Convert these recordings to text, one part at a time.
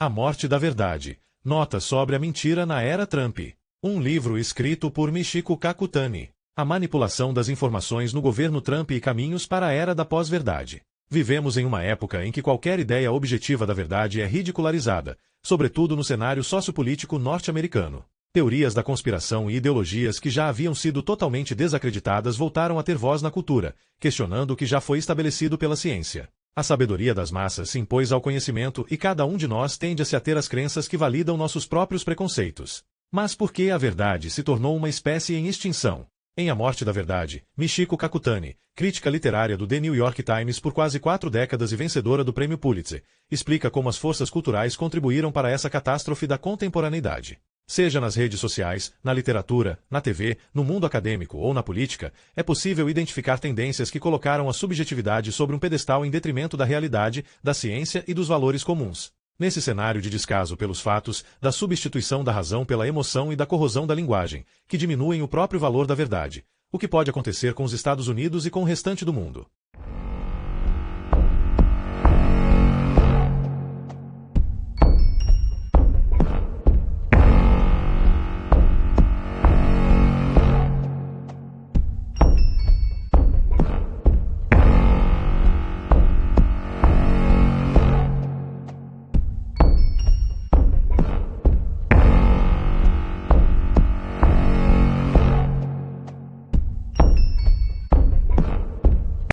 A Morte da Verdade. Notas sobre a mentira na era Trump. Um livro escrito por Michiko Kakutani. A manipulação das informações no governo Trump e caminhos para a era da pós-verdade. Vivemos em uma época em que qualquer ideia objetiva da verdade é ridicularizada, sobretudo no cenário sociopolítico norte-americano. Teorias da conspiração e ideologias que já haviam sido totalmente desacreditadas voltaram a ter voz na cultura, questionando o que já foi estabelecido pela ciência. A sabedoria das massas se impôs ao conhecimento e cada um de nós tende a se ater às crenças que validam nossos próprios preconceitos. Mas por que a verdade se tornou uma espécie em extinção? Em A Morte da Verdade, Michiko Kakutani, crítica literária do The New York Times por quase 4 décadas e vencedora do Prêmio Pulitzer, explica como as forças culturais contribuíram para essa catástrofe da contemporaneidade. Seja nas redes sociais, na literatura, na TV, no mundo acadêmico ou na política, é possível identificar tendências que colocaram a subjetividade sobre um pedestal em detrimento da realidade, da ciência e dos valores comuns. Nesse cenário de descaso pelos fatos, da substituição da razão pela emoção e da corrosão da linguagem, que diminuem o próprio valor da verdade, o que pode acontecer com os Estados Unidos e com o restante do mundo?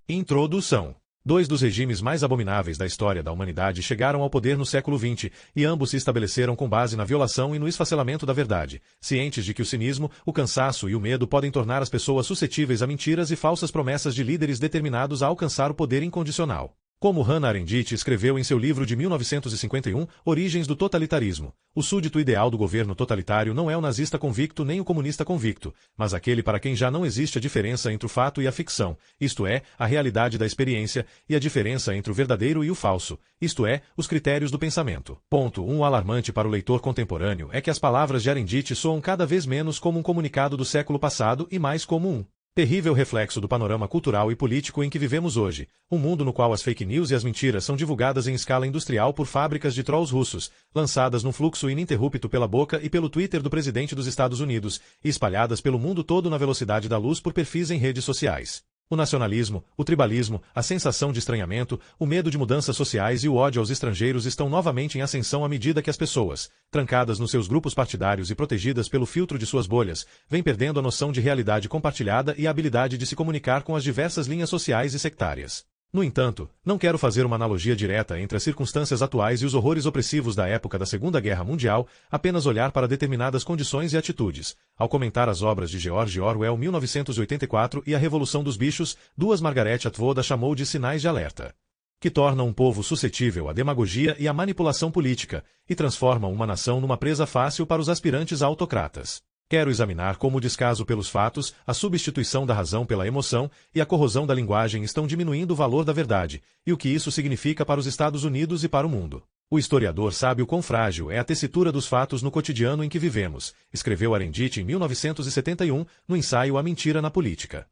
Introdução. 2 dos regimes mais abomináveis da história da humanidade chegaram ao poder no século XX, e ambos se estabeleceram com base na violação e no esfacelamento da verdade, cientes de que o cinismo, o cansaço e o medo podem tornar as pessoas suscetíveis a mentiras e falsas promessas de líderes determinados a alcançar o poder incondicional. Como Hannah Arendt escreveu em seu livro de 1951, Origens do Totalitarismo, o súdito ideal do governo totalitário não é o nazista convicto nem o comunista convicto, mas aquele para quem já não existe a diferença entre o fato e a ficção, isto é, a realidade da experiência, e a diferença entre o verdadeiro e o falso, isto é, os critérios do pensamento. Ponto 1. O alarmante para o leitor contemporâneo é que as palavras de Arendt soam cada vez menos como um comunicado do século passado e mais como um terrível reflexo do panorama cultural e político em que vivemos hoje, um mundo no qual as fake news e as mentiras são divulgadas em escala industrial por fábricas de trolls russos, lançadas num fluxo ininterrupto pela boca e pelo Twitter do presidente dos Estados Unidos, e espalhadas pelo mundo todo na velocidade da luz por perfis em redes sociais. O nacionalismo, o tribalismo, a sensação de estranhamento, o medo de mudanças sociais e o ódio aos estrangeiros estão novamente em ascensão à medida que as pessoas, trancadas nos seus grupos partidários e protegidas pelo filtro de suas bolhas, vêm perdendo a noção de realidade compartilhada e a habilidade de se comunicar com as diversas linhas sociais e sectárias. No entanto, não quero fazer uma analogia direta entre as circunstâncias atuais e os horrores opressivos da época da Segunda Guerra Mundial, apenas olhar para determinadas condições e atitudes. Ao comentar as obras de George Orwell 1984 e A Revolução dos Bichos, Margaret Atwood a chamou de sinais de alerta, que tornam um povo suscetível à demagogia e à manipulação política, e transformam uma nação numa presa fácil para os aspirantes a autocratas. Quero examinar como o descaso pelos fatos, a substituição da razão pela emoção e a corrosão da linguagem estão diminuindo o valor da verdade, e o que isso significa para os Estados Unidos e para o mundo. O historiador sabe o quão frágil é a tessitura dos fatos no cotidiano em que vivemos, escreveu Arendt em 1971, no ensaio A Mentira na Política.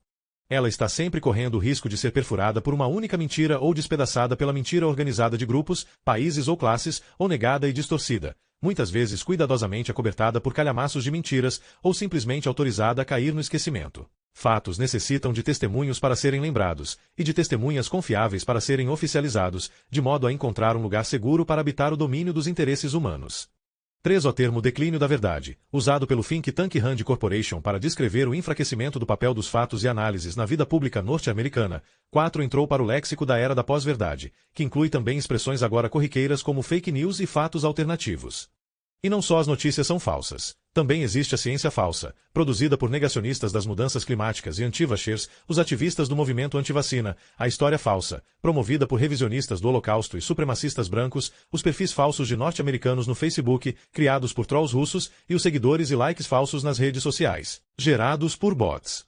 Ela está sempre correndo o risco de ser perfurada por uma única mentira ou despedaçada pela mentira organizada de grupos, países ou classes, ou negada e distorcida, muitas vezes cuidadosamente acobertada por calhamaços de mentiras, ou simplesmente autorizada a cair no esquecimento. Fatos necessitam de testemunhos para serem lembrados, e de testemunhas confiáveis para serem oficializados, de modo a encontrar um lugar seguro para habitar o domínio dos interesses humanos. 3. O termo declínio da verdade, usado pelo think tank Rand Corporation para descrever o enfraquecimento do papel dos fatos e análises na vida pública norte-americana. 4. Entrou para o léxico da era da pós-verdade, que inclui também expressões agora corriqueiras como fake news e fatos alternativos. E não só as notícias são falsas. Também existe a ciência falsa, produzida por negacionistas das mudanças climáticas e anti-vaxxers, os ativistas do movimento anti-vacina, a história falsa, promovida por revisionistas do Holocausto e supremacistas brancos, os perfis falsos de norte-americanos no Facebook, criados por trolls russos, e os seguidores e likes falsos nas redes sociais, gerados por bots.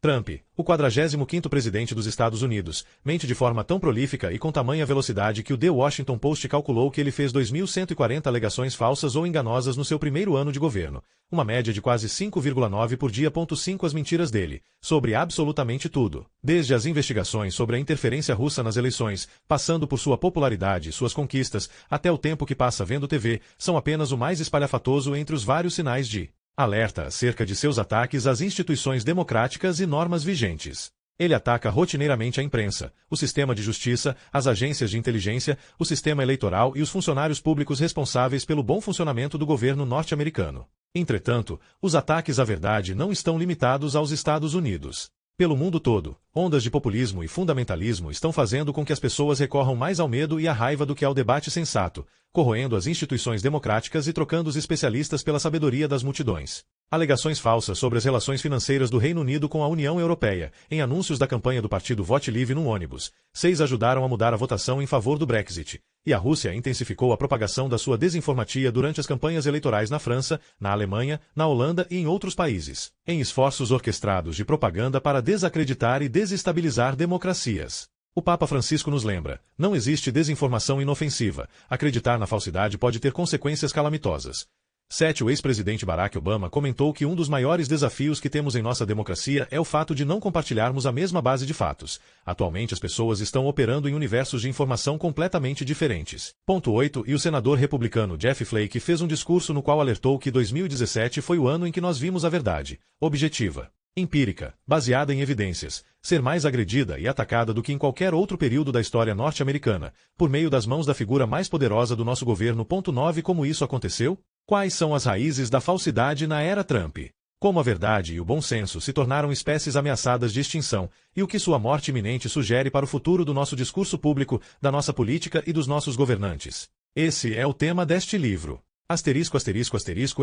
Trump, o 45º presidente dos Estados Unidos, mente de forma tão prolífica e com tamanha velocidade que o The Washington Post calculou que ele fez 2.140 alegações falsas ou enganosas no seu primeiro ano de governo, uma média de quase 5,9 por dia. 5 As mentiras dele, sobre absolutamente tudo, desde as investigações sobre a interferência russa nas eleições, passando por sua popularidade e suas conquistas, até o tempo que passa vendo TV, são apenas o mais espalhafatoso entre os vários sinais de alerta acerca de seus ataques às instituições democráticas e normas vigentes. Ele ataca rotineiramente a imprensa, o sistema de justiça, as agências de inteligência, o sistema eleitoral e os funcionários públicos responsáveis pelo bom funcionamento do governo norte-americano. Entretanto, os ataques à verdade não estão limitados aos Estados Unidos. Pelo mundo todo, ondas de populismo e fundamentalismo estão fazendo com que as pessoas recorram mais ao medo e à raiva do que ao debate sensato, corroendo as instituições democráticas e trocando os especialistas pela sabedoria das multidões. Alegações falsas sobre as relações financeiras do Reino Unido com a União Europeia, em anúncios da campanha do partido Vote Leave num ônibus. 6 Ajudaram a mudar a votação em favor do Brexit. E a Rússia intensificou a propagação da sua desinformatia durante as campanhas eleitorais na França, na Alemanha, na Holanda e em outros países, em esforços orquestrados de propaganda para desacreditar e desestabilizar democracias. O Papa Francisco nos lembra: não existe desinformação inofensiva. Acreditar na falsidade pode ter consequências calamitosas. 7 O ex-presidente Barack Obama comentou que um dos maiores desafios que temos em nossa democracia é o fato de não compartilharmos a mesma base de fatos. Atualmente as pessoas estão operando em universos de informação completamente diferentes. 8 E o senador republicano Jeff Flake fez um discurso no qual alertou que 2017 foi o ano em que nós vimos a verdade, objetiva, empírica, baseada em evidências, ser mais agredida e atacada do que em qualquer outro período da história norte-americana, por meio das mãos da figura mais poderosa do nosso governo. 9 Como isso aconteceu? Quais são as raízes da falsidade na era Trump? Como a verdade e o bom senso se tornaram espécies ameaçadas de extinção, e o que sua morte iminente sugere para o futuro do nosso discurso público, da nossa política e dos nossos governantes? Esse é o tema deste livro.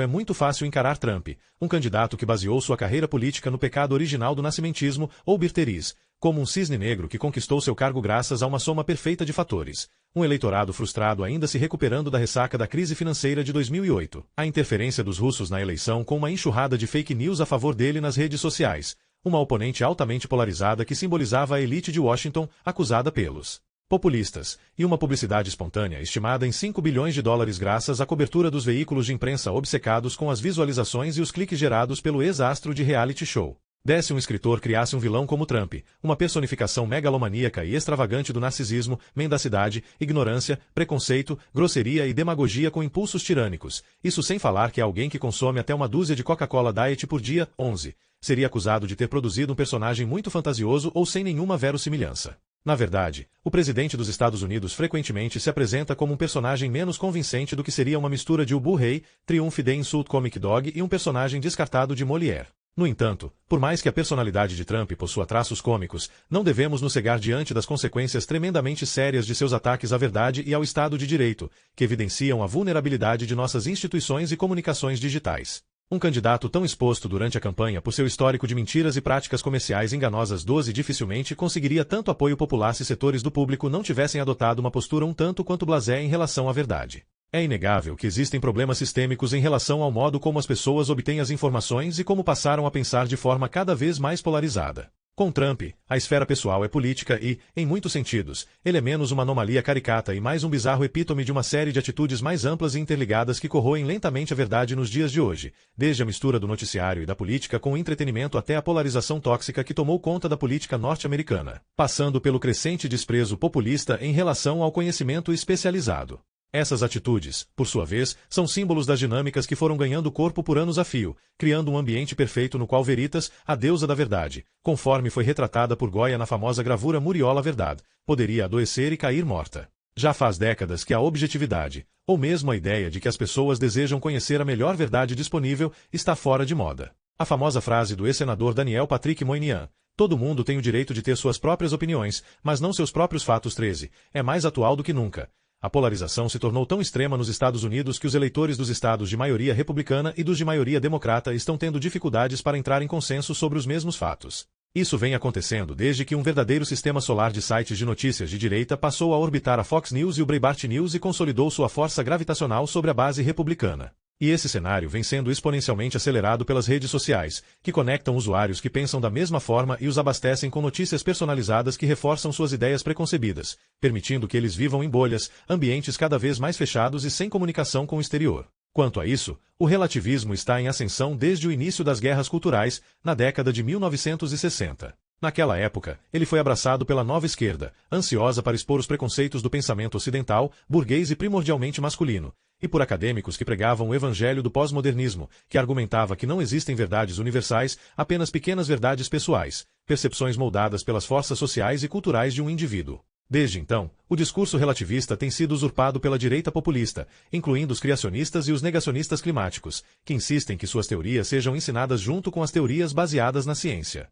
É muito fácil encarar Trump, um candidato que baseou sua carreira política no pecado original do nascimentismo, ou birteriz, como um cisne negro que conquistou seu cargo graças a uma soma perfeita de fatores. Um eleitorado frustrado ainda se recuperando da ressaca da crise financeira de 2008. A interferência dos russos na eleição com uma enxurrada de fake news a favor dele nas redes sociais. Uma oponente altamente polarizada que simbolizava a elite de Washington, acusada pelos populistas, e uma publicidade espontânea estimada em 5 bilhões de dólares graças à cobertura dos veículos de imprensa obcecados com as visualizações e os cliques gerados pelo ex-astro de reality show. Se um escritor criasse um vilão como Trump, uma personificação megalomaníaca e extravagante do narcisismo, mendacidade, ignorância, preconceito, grosseria e demagogia com impulsos tirânicos, isso sem falar que é alguém que consome até uma dúzia de Coca-Cola Diet por dia. 11 Seria acusado de ter produzido um personagem muito fantasioso ou sem nenhuma verossimilhança. Na verdade, o presidente dos Estados Unidos frequentemente se apresenta como um personagem menos convincente do que seria uma mistura de Ubu Rei, Triumph de Insult Comic Dog e um personagem descartado de Molière. No entanto, por mais que a personalidade de Trump possua traços cômicos, não devemos nos cegar diante das consequências tremendamente sérias de seus ataques à verdade e ao Estado de Direito, que evidenciam a vulnerabilidade de nossas instituições e comunicações digitais. Um candidato tão exposto durante a campanha por seu histórico de mentiras e práticas comerciais enganosas dificilmente conseguiria tanto apoio popular se setores do público não tivessem adotado uma postura um tanto quanto blasé em relação à verdade. É inegável que existem problemas sistêmicos em relação ao modo como as pessoas obtêm as informações e como passaram a pensar de forma cada vez mais polarizada. Com Trump, a esfera pessoal é política e, em muitos sentidos, ele é menos uma anomalia caricata e mais um bizarro epítome de uma série de atitudes mais amplas e interligadas que corroem lentamente a verdade nos dias de hoje, desde a mistura do noticiário e da política com o entretenimento até a polarização tóxica que tomou conta da política norte-americana, passando pelo crescente desprezo populista em relação ao conhecimento especializado. Essas atitudes, por sua vez, são símbolos das dinâmicas que foram ganhando corpo por anos a fio, criando um ambiente perfeito no qual Veritas, a deusa da verdade, conforme foi retratada por Goya na famosa gravura Muriola Verdade, poderia adoecer e cair morta. Já faz décadas que a objetividade, ou mesmo a ideia de que as pessoas desejam conhecer a melhor verdade disponível, está fora de moda. A famosa frase do ex-senador Daniel Patrick Moynihan: todo mundo tem o direito de ter suas próprias opiniões, mas não seus próprios fatos. 13 É mais atual do que nunca. A polarização se tornou tão extrema nos Estados Unidos que os eleitores dos estados de maioria republicana e dos de maioria democrata estão tendo dificuldades para entrar em consenso sobre os mesmos fatos. Isso vem acontecendo desde que um verdadeiro sistema solar de sites de notícias de direita passou a orbitar a Fox News e o Breitbart News e consolidou sua força gravitacional sobre a base republicana. E esse cenário vem sendo exponencialmente acelerado pelas redes sociais, que conectam usuários que pensam da mesma forma e os abastecem com notícias personalizadas que reforçam suas ideias preconcebidas, permitindo que eles vivam em bolhas, ambientes cada vez mais fechados e sem comunicação com o exterior. Quanto a isso, o relativismo está em ascensão desde o início das guerras culturais, na década de 1960. Naquela época, ele foi abraçado pela nova esquerda, ansiosa para expor os preconceitos do pensamento ocidental, burguês e primordialmente masculino, e por acadêmicos que pregavam o evangelho do pós-modernismo, que argumentava que não existem verdades universais, apenas pequenas verdades pessoais, percepções moldadas pelas forças sociais e culturais de um indivíduo. Desde então, o discurso relativista tem sido usurpado pela direita populista, incluindo os criacionistas e os negacionistas climáticos, que insistem que suas teorias sejam ensinadas junto com as teorias baseadas na ciência.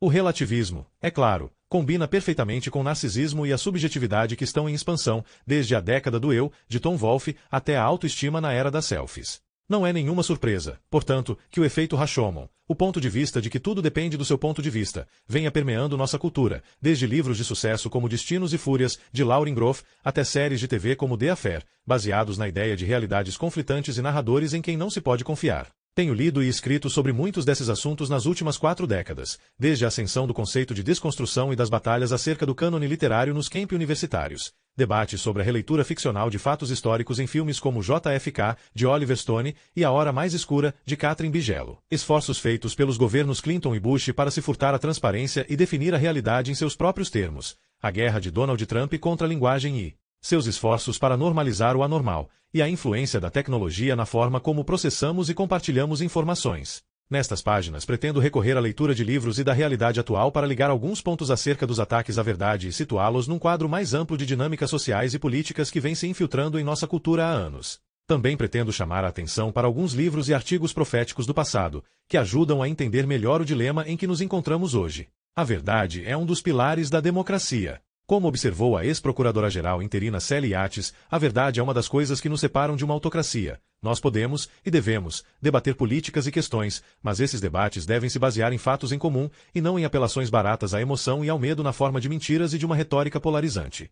O relativismo, é claro, combina perfeitamente com o narcisismo e a subjetividade que estão em expansão desde a década do eu, de Tom Wolfe, até a autoestima na era das selfies. Não é nenhuma surpresa, portanto, que o efeito Rashomon, o ponto de vista de que tudo depende do seu ponto de vista, venha permeando nossa cultura, desde livros de sucesso como Destinos e Fúrias, de Lauren Groff, até séries de TV como The Affair, baseados na ideia de realidades conflitantes e narradores em quem não se pode confiar. Tenho lido e escrito sobre muitos desses assuntos nas últimas 4 décadas, desde a ascensão do conceito de desconstrução e das batalhas acerca do cânone literário nos campi universitários, debates sobre a releitura ficcional de fatos históricos em filmes como JFK, de Oliver Stone, e A Hora Mais Escura, de Kathryn Bigelow. Esforços feitos pelos governos Clinton e Bush para se furtar a transparência e definir a realidade em seus próprios termos. A guerra de Donald Trump contra a linguagem e seus esforços para normalizar o anormal, e a influência da tecnologia na forma como processamos e compartilhamos informações. Nestas páginas pretendo recorrer à leitura de livros e da realidade atual para ligar alguns pontos acerca dos ataques à verdade e situá-los num quadro mais amplo de dinâmicas sociais e políticas que vêm se infiltrando em nossa cultura há anos. Também pretendo chamar a atenção para alguns livros e artigos proféticos do passado, que ajudam a entender melhor o dilema em que nos encontramos hoje. A verdade é um dos pilares da democracia. Como observou a ex-procuradora-geral interina Sally Yates, a verdade é uma das coisas que nos separam de uma autocracia. Nós podemos, e devemos, debater políticas e questões, mas esses debates devem se basear em fatos em comum, e não em apelações baratas à emoção e ao medo na forma de mentiras e de uma retórica polarizante.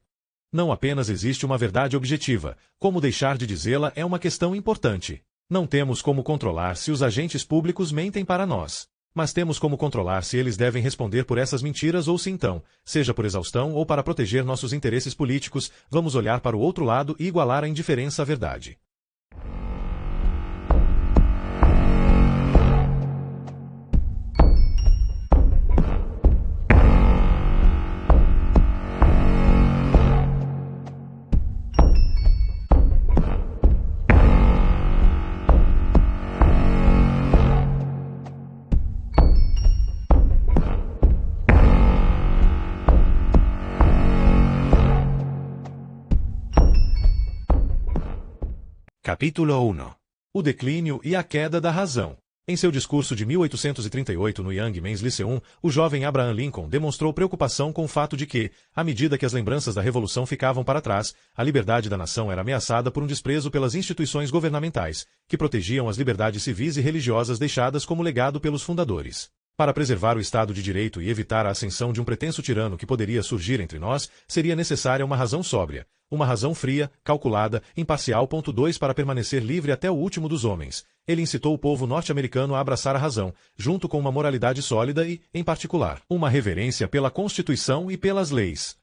Não apenas existe uma verdade objetiva, como deixar de dizê-la é uma questão importante. Não temos como controlar se os agentes públicos mentem para nós. Mas temos como controlar se eles devem responder por essas mentiras ou se então, seja por exaustão ou para proteger nossos interesses políticos, vamos olhar para o outro lado e igualar a indiferença à verdade. Capítulo 1. O declínio e a queda da razão. Em seu discurso de 1838 no Young Men's Lyceum, o jovem Abraham Lincoln demonstrou preocupação com o fato de que, à medida que as lembranças da Revolução ficavam para trás, a liberdade da nação era ameaçada por um desprezo pelas instituições governamentais, que protegiam as liberdades civis e religiosas deixadas como legado pelos fundadores. Para preservar o Estado de Direito e evitar a ascensão de um pretenso tirano que poderia surgir entre nós, seria necessária uma razão sóbria, uma razão fria, calculada, imparcial. 2 Para permanecer livre até o último dos homens. Ele incitou o povo norte-americano a abraçar a razão, junto com uma moralidade sólida e, em particular, uma reverência pela Constituição e pelas leis.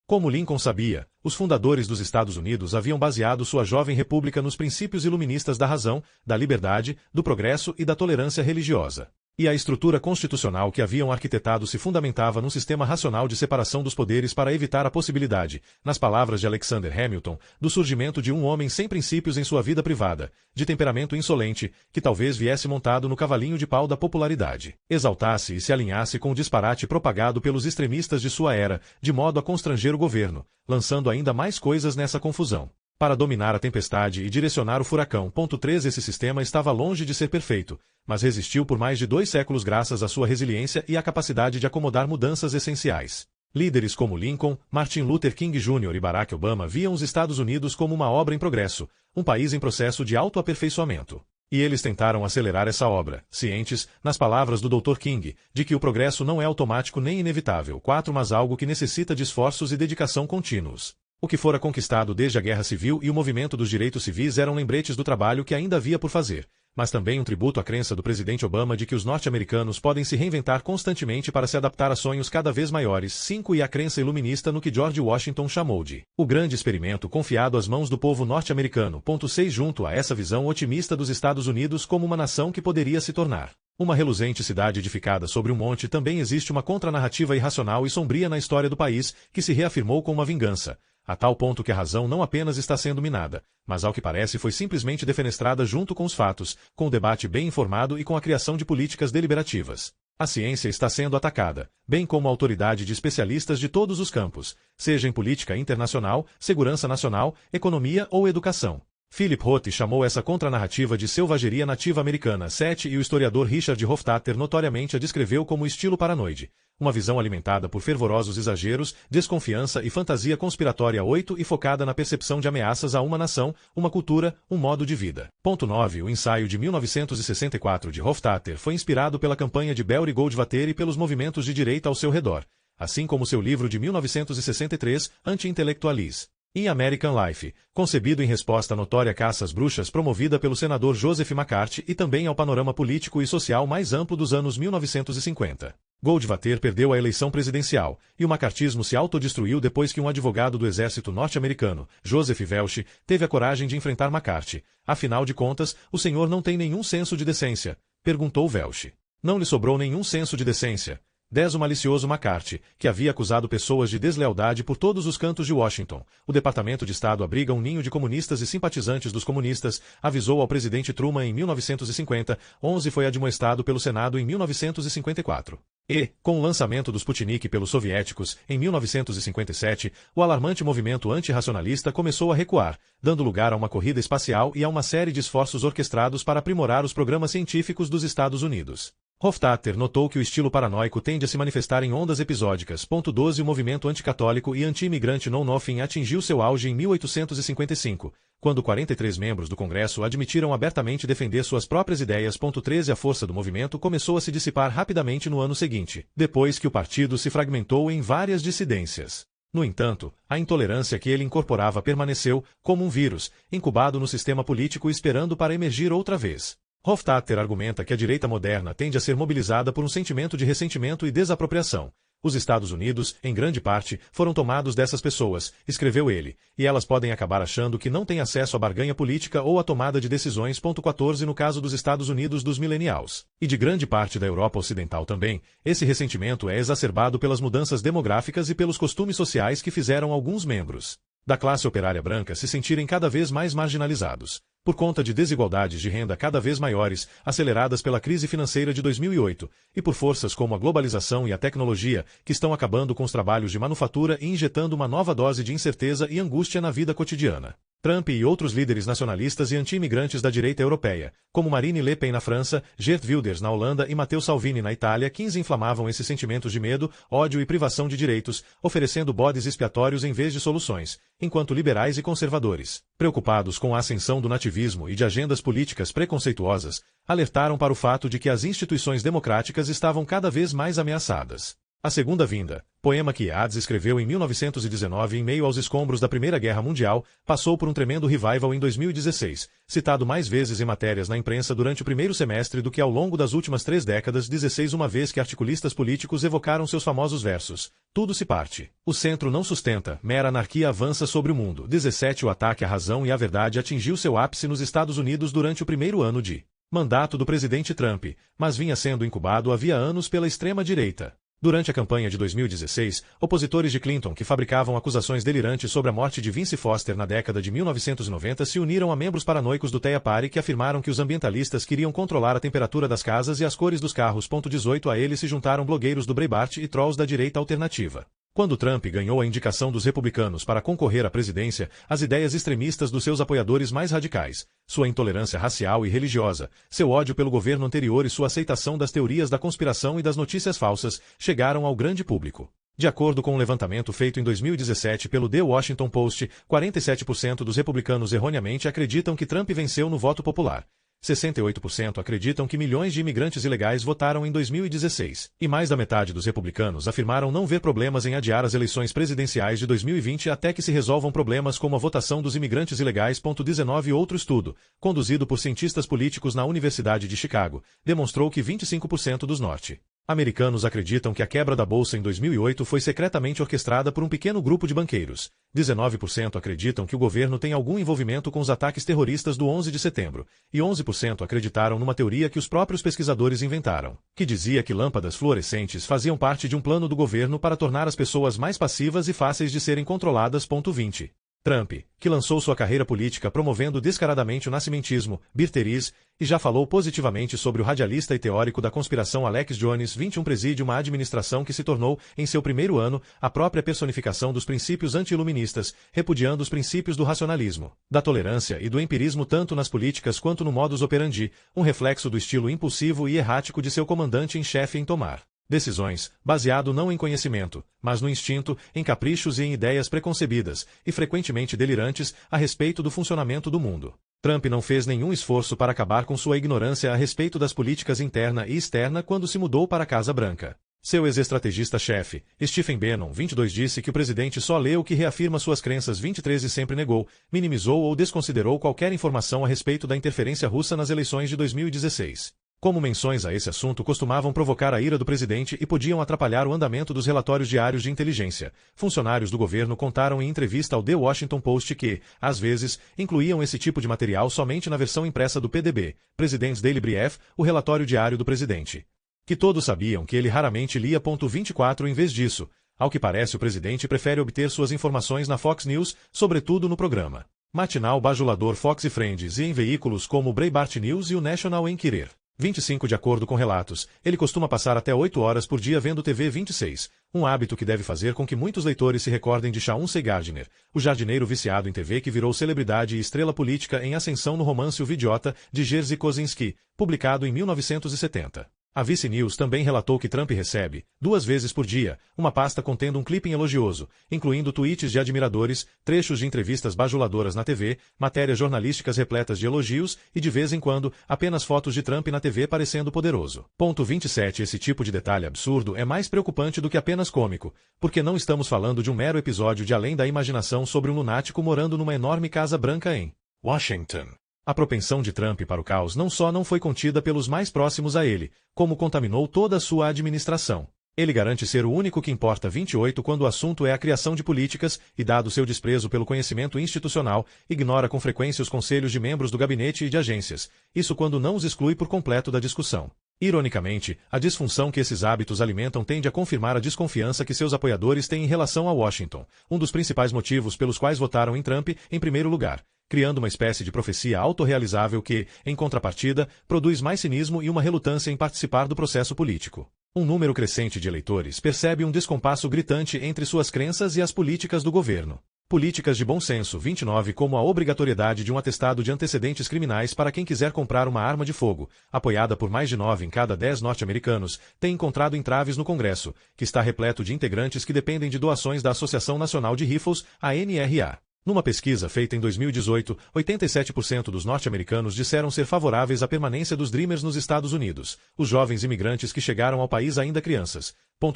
Como Lincoln sabia, os fundadores dos Estados Unidos haviam baseado sua jovem república nos princípios iluministas da razão, da liberdade, do progresso e da tolerância religiosa. E a estrutura constitucional que haviam arquitetado se fundamentava num sistema racional de separação dos poderes para evitar a possibilidade, nas palavras de Alexander Hamilton, do surgimento de um homem sem princípios em sua vida privada, de temperamento insolente, que talvez viesse montado no cavalinho de pau da popularidade, exaltasse e se alinhasse com o disparate propagado pelos extremistas de sua era, de modo a constranger o governo, lançando ainda mais coisas nessa confusão. Para dominar a tempestade e direcionar o furacão. 3 Esse sistema estava longe de ser perfeito, mas resistiu por mais de 2 séculos graças à sua resiliência e à capacidade de acomodar mudanças essenciais. Líderes como Lincoln, Martin Luther King Jr. e Barack Obama viam os Estados Unidos como uma obra em progresso, um país em processo de autoaperfeiçoamento. E eles tentaram acelerar essa obra, cientes, nas palavras do Dr. King, de que o progresso não é automático nem inevitável. 4 Mas algo que necessita de esforços e dedicação contínuos. O que fora conquistado desde a Guerra Civil e o movimento dos direitos civis eram lembretes do trabalho que ainda havia por fazer, mas também um tributo à crença do presidente Obama de que os norte-americanos podem se reinventar constantemente para se adaptar a sonhos cada vez maiores. 5. E a crença iluminista no que George Washington chamou de o grande experimento confiado às mãos do povo norte-americano. 6. Junto a essa visão otimista dos Estados Unidos como uma nação que poderia se tornar uma reluzente cidade edificada sobre um monte, também existe uma contranarrativa irracional e sombria na história do país que se reafirmou com uma vingança, a tal ponto que a razão não apenas está sendo minada, mas ao que parece foi simplesmente defenestrada junto com os fatos, com o debate bem informado e com a criação de políticas deliberativas. A ciência está sendo atacada, bem como a autoridade de especialistas de todos os campos, seja em política internacional, segurança nacional, economia ou educação. Philip Roth chamou essa contranarrativa de selvageria nativa americana. 7. E o historiador Richard Hofstadter notoriamente a descreveu como estilo paranoide, uma visão alimentada por fervorosos exageros, desconfiança e fantasia conspiratória. 8. E focada na percepção de ameaças a uma nação, uma cultura, um modo de vida. 9. O ensaio de 1964 de Hofstadter foi inspirado pela campanha de Belry Goldwater e pelos movimentos de direita ao seu redor, assim como seu livro de 1963, Anti-Intellectualis e American Life, concebido em resposta à notória caça às bruxas promovida pelo senador Joseph McCarthy e também ao panorama político e social mais amplo dos anos 1950. Goldwater perdeu a eleição presidencial, e o macartismo se autodestruiu depois que um advogado do exército norte-americano, Joseph Welch, teve a coragem de enfrentar McCarthy. Afinal de contas, o senhor não tem nenhum senso de decência? Perguntou Welch. Não lhe sobrou nenhum senso de decência. 10. O malicioso McCarthy, que havia acusado pessoas de deslealdade por todos os cantos de Washington. O Departamento de Estado abriga um ninho de comunistas e simpatizantes dos comunistas, avisou ao presidente Truman em 1950. 11. Foi admoestado pelo Senado em 1954. E, com o lançamento do Sputnik pelos soviéticos, em 1957, o alarmante movimento antirracionalista começou a recuar, dando lugar a uma corrida espacial e a uma série de esforços orquestrados para aprimorar os programas científicos dos Estados Unidos. Hofstadter notou que o estilo paranoico tende a se manifestar em ondas episódicas. 12. O movimento anticatólico e anti-imigrante Know Nothing atingiu seu auge em 1855, quando 43 membros do Congresso admitiram abertamente defender suas próprias ideias. 13. A força do movimento começou a se dissipar rapidamente no ano seguinte, depois que o partido se fragmentou em várias dissidências. No entanto, a intolerância que ele incorporava permaneceu, como um vírus, incubado no sistema político esperando para emergir outra vez. Hofstadter argumenta que a direita moderna tende a ser mobilizada por um sentimento de ressentimento e desapropriação. Os Estados Unidos, em grande parte, foram tomados dessas pessoas, escreveu ele, e elas podem acabar achando que não têm acesso à barganha política ou à tomada de decisões. 14. No caso dos Estados Unidos dos millennials, e de grande parte da Europa Ocidental também, esse ressentimento é exacerbado pelas mudanças demográficas e pelos costumes sociais que fizeram alguns membros da classe operária branca se sentirem cada vez mais marginalizados, por conta de desigualdades de renda cada vez maiores, aceleradas pela crise financeira de 2008, e por forças como a globalização e a tecnologia, que estão acabando com os trabalhos de manufatura e injetando uma nova dose de incerteza e angústia na vida cotidiana. Trump e outros líderes nacionalistas e anti-imigrantes da direita europeia, como Marine Le Pen na França, Geert Wilders na Holanda e Matteo Salvini na Itália, 15 inflamavam esses sentimentos de medo, ódio e privação de direitos, oferecendo bodes expiatórios em vez de soluções, enquanto liberais e conservadores, preocupados com a ascensão do nativismo e de agendas políticas preconceituosas, alertaram para o fato de que as instituições democráticas estavam cada vez mais ameaçadas. A Segunda Vinda, poema que Yeats escreveu em 1919 em meio aos escombros da Primeira Guerra Mundial, passou por um tremendo revival em 2016, citado mais vezes em matérias na imprensa durante o primeiro semestre do que ao longo das últimas 3 décadas. 16 Uma vez que articulistas políticos evocaram seus famosos versos. Tudo se parte. O centro não sustenta, mera anarquia avança sobre o mundo. 17 O ataque à razão e à verdade atingiu seu ápice nos Estados Unidos durante o primeiro ano de mandato do presidente Trump, mas vinha sendo incubado havia anos pela extrema-direita. Durante a campanha de 2016, opositores de Clinton que fabricavam acusações delirantes sobre a morte de Vince Foster na década de 1990 se uniram a membros paranoicos do Tea Party que afirmaram que os ambientalistas queriam controlar a temperatura das casas e as cores dos carros. 18 A eles se juntaram blogueiros do Breitbart e trolls da direita alternativa. Quando Trump ganhou a indicação dos republicanos para concorrer à presidência, as ideias extremistas dos seus apoiadores mais radicais, sua intolerância racial e religiosa, seu ódio pelo governo anterior e sua aceitação das teorias da conspiração e das notícias falsas, chegaram ao grande público. De acordo com um levantamento feito em 2017 pelo The Washington Post, 47% dos republicanos erroneamente acreditam que Trump venceu no voto popular. 68% acreditam que milhões de imigrantes ilegais votaram em 2016, e mais da metade dos republicanos afirmaram não ver problemas em adiar as eleições presidenciais de 2020 até que se resolvam problemas como a votação dos imigrantes ilegais. 19 Outro estudo, conduzido por cientistas políticos na Universidade de Chicago, demonstrou que 25% dos norte-americanos acreditam que a quebra da bolsa em 2008 foi secretamente orquestrada por um pequeno grupo de banqueiros. 19% acreditam que o governo tem algum envolvimento com os ataques terroristas do 11 de setembro, e 11% acreditaram numa teoria que os próprios pesquisadores inventaram, que dizia que lâmpadas fluorescentes faziam parte de um plano do governo para tornar as pessoas mais passivas e fáceis de serem controladas. 20. Trump, que lançou sua carreira política promovendo descaradamente o nascimentismo, birtheris, e já falou positivamente sobre o radialista e teórico da conspiração Alex Jones. 21 preside uma administração que se tornou, em seu primeiro ano, a própria personificação dos princípios anti-iluministas, repudiando os princípios do racionalismo, da tolerância e do empirismo tanto nas políticas quanto no modus operandi, um reflexo do estilo impulsivo e errático de seu comandante em chefe em tomar decisões, baseado não em conhecimento, mas no instinto, em caprichos e em ideias preconcebidas, e frequentemente delirantes, a respeito do funcionamento do mundo. Trump não fez nenhum esforço para acabar com sua ignorância a respeito das políticas interna e externa quando se mudou para a Casa Branca. Seu ex-estrategista-chefe, Stephen Bannon, 22, disse que o presidente só lê o que reafirma suas crenças. 23 E sempre negou, minimizou ou desconsiderou qualquer informação a respeito da interferência russa nas eleições de 2016. Como menções a esse assunto costumavam provocar a ira do presidente e podiam atrapalhar o andamento dos relatórios diários de inteligência, funcionários do governo contaram em entrevista ao The Washington Post que, às vezes, incluíam esse tipo de material somente na versão impressa do PDB, President's Daily Brief, o relatório diário do presidente. Que todos sabiam que ele raramente lia. 24 Em vez disso, ao que parece o presidente prefere obter suas informações na Fox News, sobretudo no programa matinal bajulador Fox e Friends e em veículos como o Breitbart News e o National Enquirer. 25 De acordo com relatos, ele costuma passar até 8 horas por dia vendo TV. 26, um hábito que deve fazer com que muitos leitores se recordem de Chauncey Gardner, o jardineiro viciado em TV que virou celebridade e estrela política em ascensão no romance O Vidiota, de Jerzy Kosinski, publicado em 1970. A Vice News também relatou que Trump recebe, 2 vezes por dia, uma pasta contendo um clipping elogioso, incluindo tweets de admiradores, trechos de entrevistas bajuladoras na TV, matérias jornalísticas repletas de elogios e, de vez em quando, apenas fotos de Trump na TV parecendo poderoso. 27 Esse tipo de detalhe absurdo é mais preocupante do que apenas cômico, porque não estamos falando de um mero episódio de além da imaginação sobre um lunático morando numa enorme Casa Branca em Washington. A propensão de Trump para o caos não só não foi contida pelos mais próximos a ele, como contaminou toda a sua administração. Ele garante ser o único que importa. 28 Quando o assunto é a criação de políticas, e dado seu desprezo pelo conhecimento institucional, ignora com frequência os conselhos de membros do gabinete e de agências, isso quando não os exclui por completo da discussão. Ironicamente, a disfunção que esses hábitos alimentam tende a confirmar a desconfiança que seus apoiadores têm em relação a Washington, um dos principais motivos pelos quais votaram em Trump, em primeiro lugar, criando uma espécie de profecia autorrealizável que, em contrapartida, produz mais cinismo e uma relutância em participar do processo político. Um número crescente de eleitores percebe um descompasso gritante entre suas crenças e as políticas do governo. Políticas de bom senso. 29 Como a obrigatoriedade de um atestado de antecedentes criminais para quem quiser comprar uma arma de fogo, apoiada por mais de 9 em cada 10 norte-americanos, tem encontrado entraves no Congresso, que está repleto de integrantes que dependem de doações da Associação Nacional de Rifles, a NRA. Numa pesquisa feita em 2018, 87% dos norte-americanos disseram ser favoráveis à permanência dos Dreamers nos Estados Unidos, os jovens imigrantes que chegaram ao país ainda crianças.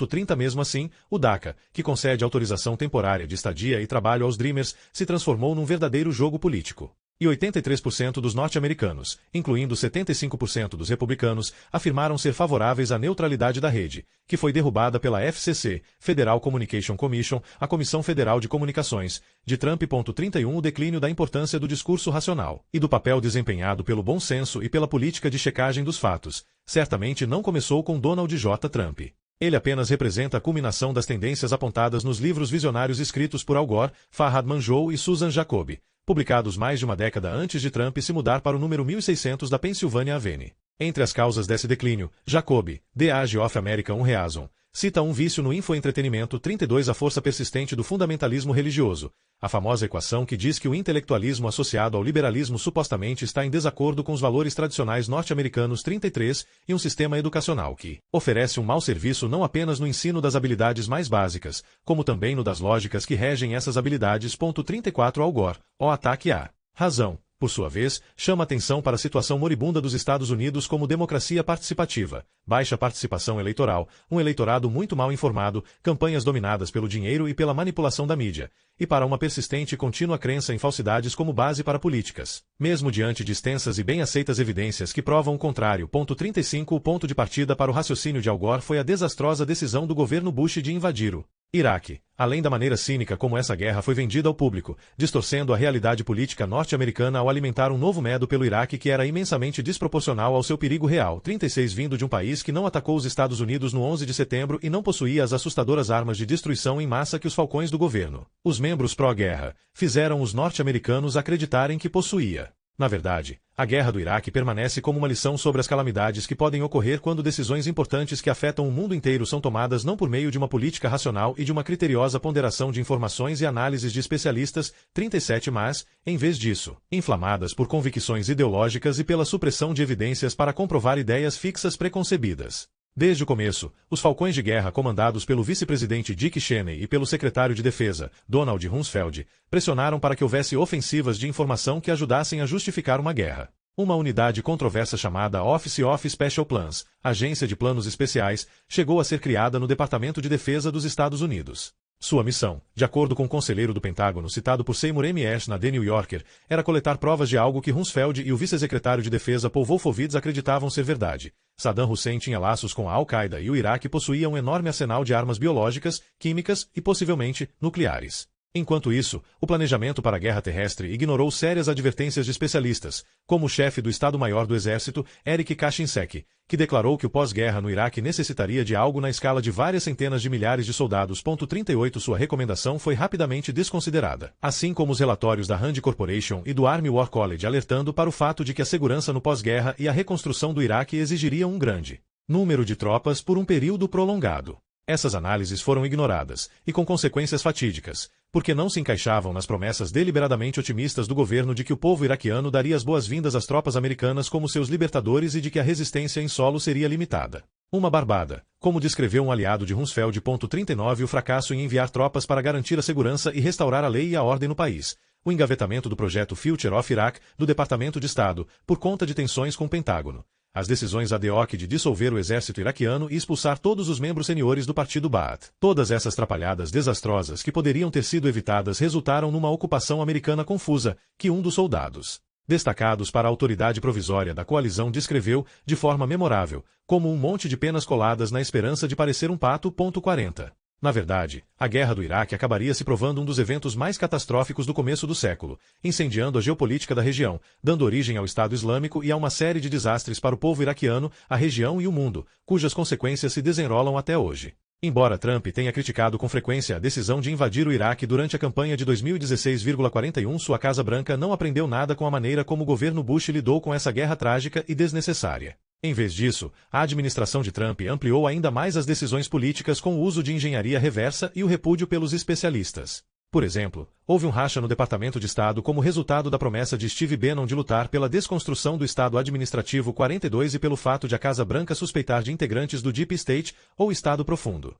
30 Mesmo assim, o DACA, que concede autorização temporária de estadia e trabalho aos Dreamers, se transformou num verdadeiro jogo político. E 83% dos norte-americanos, incluindo 75% dos republicanos, afirmaram ser favoráveis à neutralidade da rede, que foi derrubada pela FCC, Federal Communication Commission, a Comissão Federal de Comunicações, de Trump. 31 O declínio da importância do discurso racional e do papel desempenhado pelo bom senso e pela política de checagem dos fatos, certamente não começou com Donald J. Trump. Ele apenas representa a culminação das tendências apontadas nos livros visionários escritos por Al Gore, Farhad Manjoo e Susan Jacoby, publicados mais de uma década antes de Trump se mudar para o número 1600 da Pennsylvania Avenue. Entre as causas desse declínio, Jacoby, The Age of America Reason, cita um vício no infoentretenimento. 32 A força persistente do fundamentalismo religioso, a famosa equação que diz que o intelectualismo associado ao liberalismo supostamente está em desacordo com os valores tradicionais norte-americanos. 33 E um sistema educacional que oferece um mau serviço não apenas no ensino das habilidades mais básicas, como também no das lógicas que regem essas habilidades. 34 Al Gore, o ataque à razão. Por sua vez, chama atenção para a situação moribunda dos Estados Unidos como democracia participativa, baixa participação eleitoral, um eleitorado muito mal informado, campanhas dominadas pelo dinheiro e pela manipulação da mídia, e para uma persistente e contínua crença em falsidades como base para políticas. Mesmo diante de extensas e bem aceitas evidências que provam o contrário. 35 O ponto de partida para o raciocínio de Al Gore foi a desastrosa decisão do governo Bush de invadir o Iraque, além da maneira cínica como essa guerra foi vendida ao público, distorcendo a realidade política norte-americana ao alimentar um novo medo pelo Iraque que era imensamente desproporcional ao seu perigo real. 36 Vindo de um país que não atacou os Estados Unidos no 11 de setembro e não possuía as assustadoras armas de destruição em massa que os falcões do governo, os membros pró-guerra, fizeram os norte-americanos acreditarem que possuía. Na verdade, a guerra do Iraque permanece como uma lição sobre as calamidades que podem ocorrer quando decisões importantes que afetam o mundo inteiro são tomadas não por meio de uma política racional e de uma criteriosa ponderação de informações e análises de especialistas. 37 Mas, em vez disso, inflamadas por convicções ideológicas e pela supressão de evidências para comprovar ideias fixas preconcebidas. Desde o começo, os falcões de guerra comandados pelo vice-presidente Dick Cheney e pelo secretário de Defesa, Donald Rumsfeld, pressionaram para que houvesse ofensivas de informação que ajudassem a justificar uma guerra. Uma unidade controversa chamada Office of Special Plans, Agência de Planos Especiais, chegou a ser criada no Departamento de Defesa dos Estados Unidos. Sua missão, de acordo com o conselheiro do Pentágono citado por Seymour M. Hersh na The New Yorker, era coletar provas de algo que Rumsfeld e o vice-secretário de Defesa Paul Wolfowitz acreditavam ser verdade. Saddam Hussein tinha laços com a Al-Qaeda e o Iraque possuía um enorme arsenal de armas biológicas, químicas e possivelmente nucleares. Enquanto isso, o planejamento para a guerra terrestre ignorou sérias advertências de especialistas, como o chefe do Estado-Maior do Exército, Eric Kachinsek, que declarou que o pós-guerra no Iraque necessitaria de algo na escala de várias centenas de milhares de soldados. 38 Sua recomendação foi rapidamente desconsiderada, assim como os relatórios da Rand Corporation e do Army War College alertando para o fato de que a segurança no pós-guerra e a reconstrução do Iraque exigiriam um grande número de tropas por um período prolongado. Essas análises foram ignoradas, e com consequências fatídicas, porque não se encaixavam nas promessas deliberadamente otimistas do governo de que o povo iraquiano daria as boas-vindas às tropas americanas como seus libertadores e de que a resistência em solo seria limitada. Uma barbada, como descreveu um aliado de Rumsfeld. 39 O fracasso em enviar tropas para garantir a segurança e restaurar a lei e a ordem no país. O engavetamento do projeto Future of Iraq, do Departamento de Estado, por conta de tensões com o Pentágono. As decisões ad hoc de dissolver o exército iraquiano e expulsar todos os membros seniores do partido Baath. Todas essas trapalhadas desastrosas que poderiam ter sido evitadas resultaram numa ocupação americana confusa, que um dos soldados destacados para a autoridade provisória da coalizão descreveu, de forma memorável, como um monte de penas coladas na esperança de parecer um pato. 40. Na verdade, a guerra do Iraque acabaria se provando um dos eventos mais catastróficos do começo do século, incendiando a geopolítica da região, dando origem ao Estado Islâmico e a uma série de desastres para o povo iraquiano, a região e o mundo, cujas consequências se desenrolam até hoje. Embora Trump tenha criticado com frequência a decisão de invadir o Iraque durante a campanha de 2016,41, sua Casa Branca não aprendeu nada com a maneira como o governo Bush lidou com essa guerra trágica e desnecessária. Em vez disso, a administração de Trump ampliou ainda mais as decisões políticas com o uso de engenharia reversa e o repúdio pelos especialistas. Por exemplo, houve um racha no Departamento de Estado como resultado da promessa de Steve Bannon de lutar pela desconstrução do Estado Administrativo 42 e pelo fato de a Casa Branca suspeitar de integrantes do Deep State, ou Estado Profundo.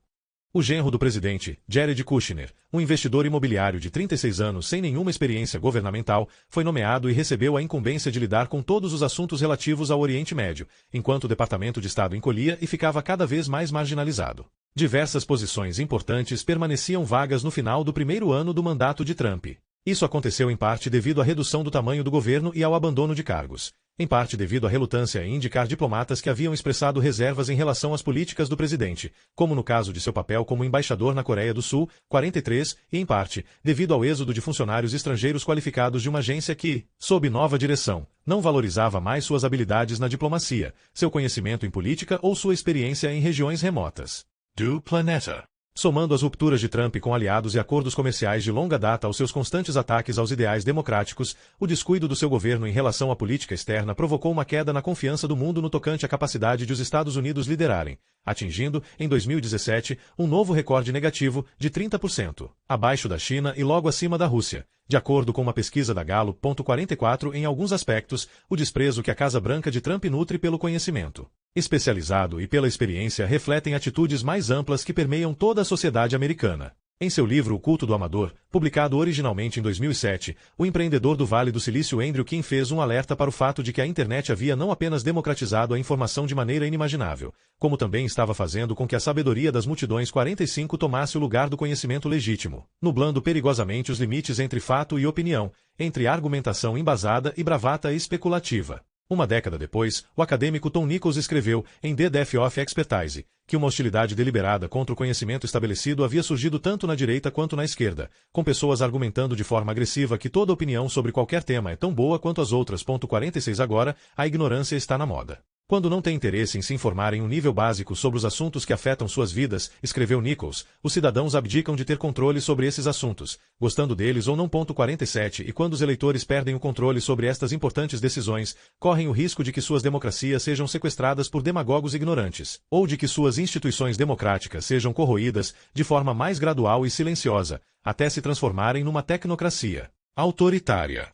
O genro do presidente, Jared Kushner, um investidor imobiliário de 36 anos sem nenhuma experiência governamental, foi nomeado e recebeu a incumbência de lidar com todos os assuntos relativos ao Oriente Médio, enquanto o Departamento de Estado encolhia e ficava cada vez mais marginalizado. Diversas posições importantes permaneciam vagas no final do primeiro ano do mandato de Trump. Isso aconteceu em parte devido à redução do tamanho do governo e ao abandono de cargos. Em parte devido à relutância em indicar diplomatas que haviam expressado reservas em relação às políticas do presidente, como no caso de seu papel como embaixador na Coreia do Sul, 43, e em parte, devido ao êxodo de funcionários estrangeiros qualificados de uma agência que, sob nova direção, não valorizava mais suas habilidades na diplomacia, seu conhecimento em política ou sua experiência em regiões remotas do planeta. Somando as rupturas de Trump com aliados e acordos comerciais de longa data aos seus constantes ataques aos ideais democráticos, o descuido do seu governo em relação à política externa provocou uma queda na confiança do mundo no tocante à capacidade de os Estados Unidos liderarem, atingindo, em 2017, um novo recorde negativo de 30%, abaixo da China e logo acima da Rússia. De acordo com uma pesquisa da Gallup. 44, em alguns aspectos, o desprezo que a Casa Branca de Trump nutre pelo conhecimento especializado e pela experiência refletem atitudes mais amplas que permeiam toda a sociedade americana. Em seu livro O Culto do Amador, publicado originalmente em 2007, o empreendedor do Vale do Silício Andrew Kim fez um alerta para o fato de que a internet havia não apenas democratizado a informação de maneira inimaginável, como também estava fazendo com que a sabedoria das multidões 45 tomasse o lugar do conhecimento legítimo, nublando perigosamente os limites entre fato e opinião, entre argumentação embasada e bravata especulativa. Uma década depois, o acadêmico Tom Nichols escreveu, em The Death of Expertise, que uma hostilidade deliberada contra o conhecimento estabelecido havia surgido tanto na direita quanto na esquerda, com pessoas argumentando de forma agressiva que toda opinião sobre qualquer tema é tão boa quanto as outras. 46 Agora, a ignorância está na moda. Quando não tem interesse em se informar em um nível básico sobre os assuntos que afetam suas vidas, escreveu Nichols, os cidadãos abdicam de ter controle sobre esses assuntos, gostando deles ou não. 47 E quando os eleitores perdem o controle sobre estas importantes decisões, correm o risco de que suas democracias sejam sequestradas por demagogos ignorantes, ou de que suas instituições democráticas sejam corroídas, de forma mais gradual e silenciosa, até se transformarem numa tecnocracia autoritária.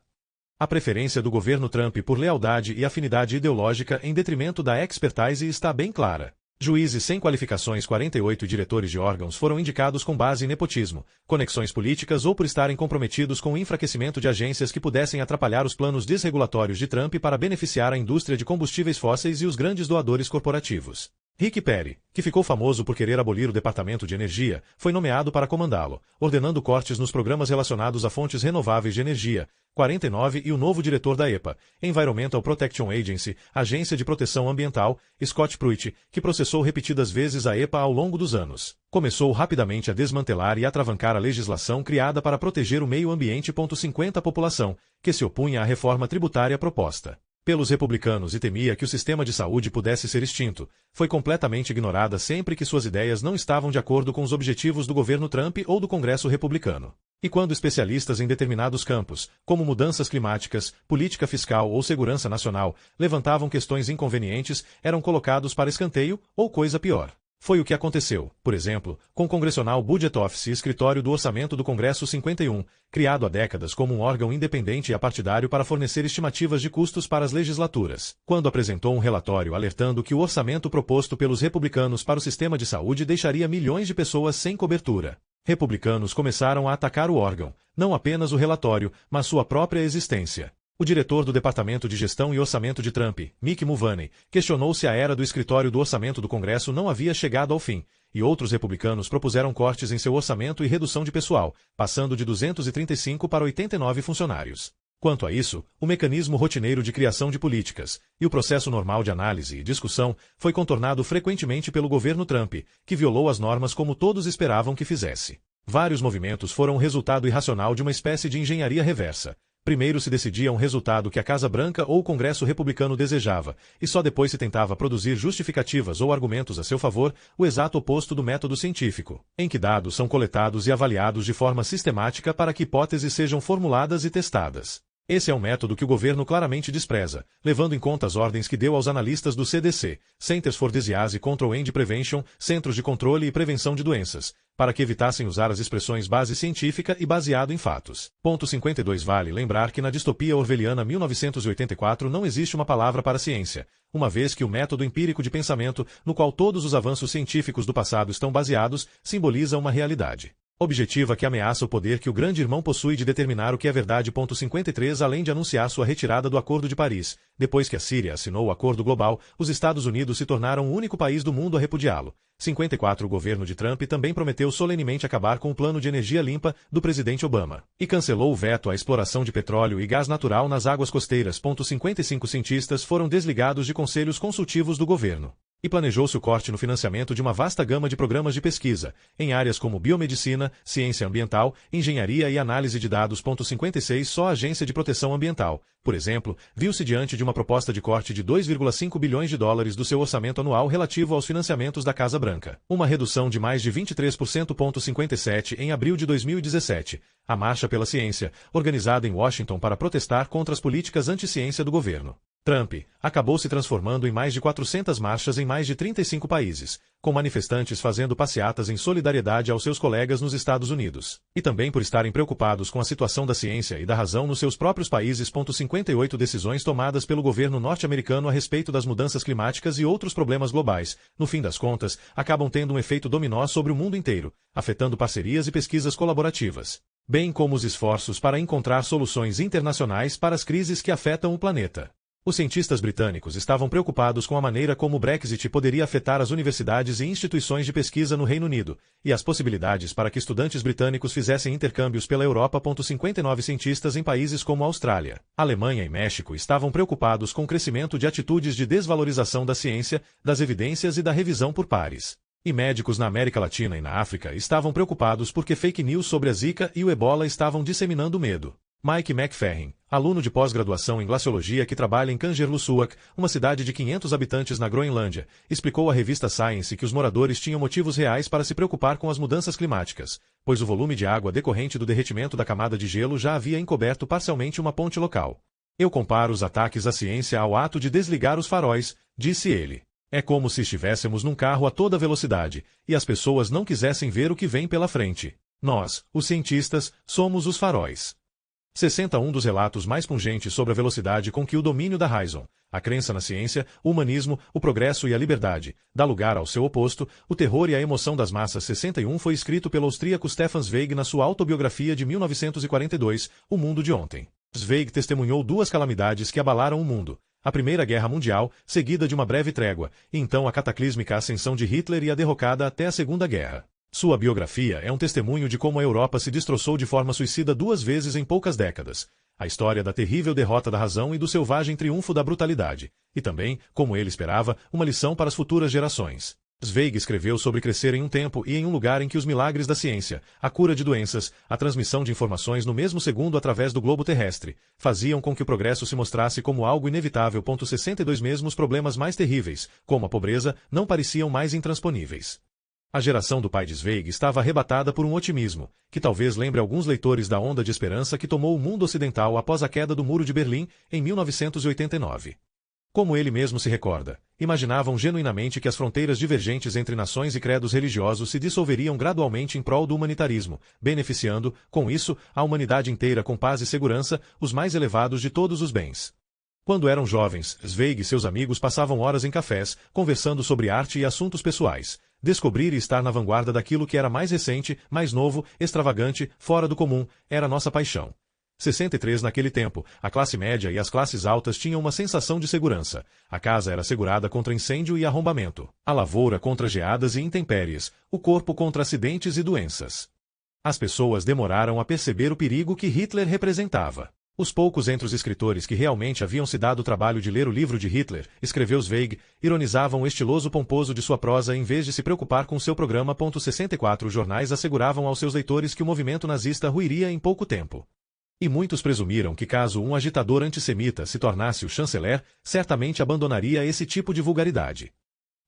A preferência do governo Trump por lealdade e afinidade ideológica em detrimento da expertise está bem clara. Juízes sem qualificações 48 e diretores de órgãos foram indicados com base em nepotismo, conexões políticas ou por estarem comprometidos com o enfraquecimento de agências que pudessem atrapalhar os planos desregulatórios de Trump para beneficiar a indústria de combustíveis fósseis e os grandes doadores corporativos. Rick Perry, que ficou famoso por querer abolir o Departamento de Energia, foi nomeado para comandá-lo, ordenando cortes nos programas relacionados a fontes renováveis de energia. 49 E o novo diretor da EPA, Environmental Protection Agency, Agência de Proteção Ambiental, Scott Pruitt, que processou repetidas vezes a EPA ao longo dos anos, começou rapidamente a desmantelar e atravancar a legislação criada para proteger o meio ambiente. 50 População, que se opunha à reforma tributária proposta pelos republicanos e temia que o sistema de saúde pudesse ser extinto, foi completamente ignorada sempre que suas ideias não estavam de acordo com os objetivos do governo Trump ou do Congresso republicano. E quando especialistas em determinados campos, como mudanças climáticas, política fiscal ou segurança nacional, levantavam questões inconvenientes, eram colocados para escanteio ou coisa pior. Foi o que aconteceu, por exemplo, com o Congressional Budget Office e Escritório do Orçamento do Congresso 51, criado há décadas como um órgão independente e apartidário para fornecer estimativas de custos para as legislaturas, quando apresentou um relatório alertando que o orçamento proposto pelos republicanos para o sistema de saúde deixaria milhões de pessoas sem cobertura. Republicanos começaram a atacar o órgão, não apenas o relatório, mas sua própria existência. O diretor do Departamento de Gestão e Orçamento de Trump, Mick Mulvaney, questionou se a era do escritório do orçamento do Congresso não havia chegado ao fim, e outros republicanos propuseram cortes em seu orçamento e redução de pessoal, passando de 235 para 89 funcionários. Quanto a isso, o mecanismo rotineiro de criação de políticas e o processo normal de análise e discussão foi contornado frequentemente pelo governo Trump, que violou as normas como todos esperavam que fizesse. Vários movimentos foram o resultado irracional de uma espécie de engenharia reversa. Primeiro se decidia um resultado que a Casa Branca ou o Congresso republicano desejava, e só depois se tentava produzir justificativas ou argumentos a seu favor, o exato oposto do método científico, em que dados são coletados e avaliados de forma sistemática para que hipóteses sejam formuladas e testadas. Esse é um método que o governo claramente despreza, levando em conta as ordens que deu aos analistas do CDC, Centers for Disease Control and Prevention, Centros de Controle e Prevenção de Doenças, para que evitassem usar as expressões base científica e baseado em fatos. 52 Vale lembrar que na distopia orwelliana 1984 não existe uma palavra para ciência, uma vez que o método empírico de pensamento, no qual todos os avanços científicos do passado estão baseados, simboliza uma realidade objetiva que ameaça o poder que o grande irmão possui de determinar o que é verdade. 53 Além de anunciar sua retirada do Acordo de Paris, depois que a Síria assinou o Acordo Global, os Estados Unidos se tornaram o único país do mundo a repudiá-lo. 54 O governo de Trump também prometeu solenemente acabar com o plano de energia limpa do presidente Obama, e cancelou o veto à exploração de petróleo e gás natural nas águas costeiras. 55 Cientistas foram desligados de conselhos consultivos do governo. E planejou-se o corte no financiamento de uma vasta gama de programas de pesquisa, em áreas como biomedicina, ciência ambiental, engenharia e análise de dados. 56 Só a Agência de Proteção Ambiental, por exemplo, viu-se diante de uma proposta de corte de 2,5 bilhões de dólares do seu orçamento anual relativo aos financiamentos da Casa Branca, uma redução de mais de 23%. 57 Em abril de 2017, a Marcha pela Ciência, organizada em Washington para protestar contra as políticas anti-ciência do governo, Trump acabou se transformando em mais de 400 marchas em mais de 35 países, com manifestantes fazendo passeatas em solidariedade aos seus colegas nos Estados Unidos, e também por estarem preocupados com a situação da ciência e da razão nos seus próprios países. 58 decisões tomadas pelo governo norte-americano a respeito das mudanças climáticas e outros problemas globais, no fim das contas, acabam tendo um efeito dominó sobre o mundo inteiro, afetando parcerias e pesquisas colaborativas, bem como os esforços para encontrar soluções internacionais para as crises que afetam o planeta. Os cientistas britânicos estavam preocupados com a maneira como o Brexit poderia afetar as universidades e instituições de pesquisa no Reino Unido, e as possibilidades para que estudantes britânicos fizessem intercâmbios pela Europa. 59 cientistas em países como Austrália, Alemanha e México estavam preocupados com o crescimento de atitudes de desvalorização da ciência, das evidências e da revisão por pares. E médicos na América Latina e na África estavam preocupados porque fake news sobre a Zika e o Ebola estavam disseminando medo. Mike McFerrin, aluno de pós-graduação em glaciologia que trabalha em Kangerlussuaq, uma cidade de 500 habitantes na Groenlândia, explicou à revista Science que os moradores tinham motivos reais para se preocupar com as mudanças climáticas, pois o volume de água decorrente do derretimento da camada de gelo já havia encoberto parcialmente uma ponte local. Eu comparo os ataques à ciência ao ato de desligar os faróis, disse ele. É como se estivéssemos num carro a toda velocidade, e as pessoas não quisessem ver o que vem pela frente. Nós, os cientistas, somos os faróis. 61 dos relatos mais pungentes sobre a velocidade com que o domínio da Raison, a crença na ciência, o humanismo, o progresso e a liberdade, dá lugar ao seu oposto, o terror e a emoção das massas. 61 foi escrito pelo austríaco Stefan Zweig na sua autobiografia de 1942, O Mundo de Ontem. Zweig testemunhou duas calamidades que abalaram o mundo. A Primeira Guerra Mundial, seguida de uma breve trégua, e então a cataclísmica ascensão de Hitler e a derrocada até a Segunda Guerra. Sua biografia é um testemunho de como a Europa se destroçou de forma suicida 2 vezes em poucas décadas. A história da terrível derrota da razão e do selvagem triunfo da brutalidade. E também, como ele esperava, uma lição para as futuras gerações. Zweig escreveu sobre crescer em um tempo e em um lugar em que os milagres da ciência, a cura de doenças, a transmissão de informações no mesmo segundo através do globo terrestre, faziam com que o progresso se mostrasse como algo inevitável. 62 Mesmo os problemas mais terríveis, como a pobreza, não pareciam mais intransponíveis. A geração do pai de Zweig estava arrebatada por um otimismo, que talvez lembre alguns leitores da onda de esperança que tomou o mundo ocidental após a queda do Muro de Berlim, em 1989. Como ele mesmo se recorda, imaginavam genuinamente que as fronteiras divergentes entre nações e credos religiosos se dissolveriam gradualmente em prol do humanitarismo, beneficiando, com isso, a humanidade inteira com paz e segurança, os mais elevados de todos os bens. Quando eram jovens, Zweig e seus amigos passavam horas em cafés, conversando sobre arte e assuntos pessoais. Descobrir e estar na vanguarda daquilo que era mais recente, mais novo, extravagante, fora do comum, era nossa paixão. 63 Naquele tempo, a classe média e as classes altas tinham uma sensação de segurança. A casa era assegurada contra incêndio e arrombamento. A lavoura contra geadas e intempéries. O corpo contra acidentes e doenças. As pessoas demoraram a perceber o perigo que Hitler representava. Os poucos entre os escritores que realmente haviam se dado o trabalho de ler o livro de Hitler, escreveu Zweig, ironizavam o estiloso pomposo de sua prosa em vez de se preocupar com seu programa. 64 Os jornais asseguravam aos seus leitores que o movimento nazista ruiria em pouco tempo. E muitos presumiram que caso um agitador antissemita se tornasse o chanceler, certamente abandonaria esse tipo de vulgaridade.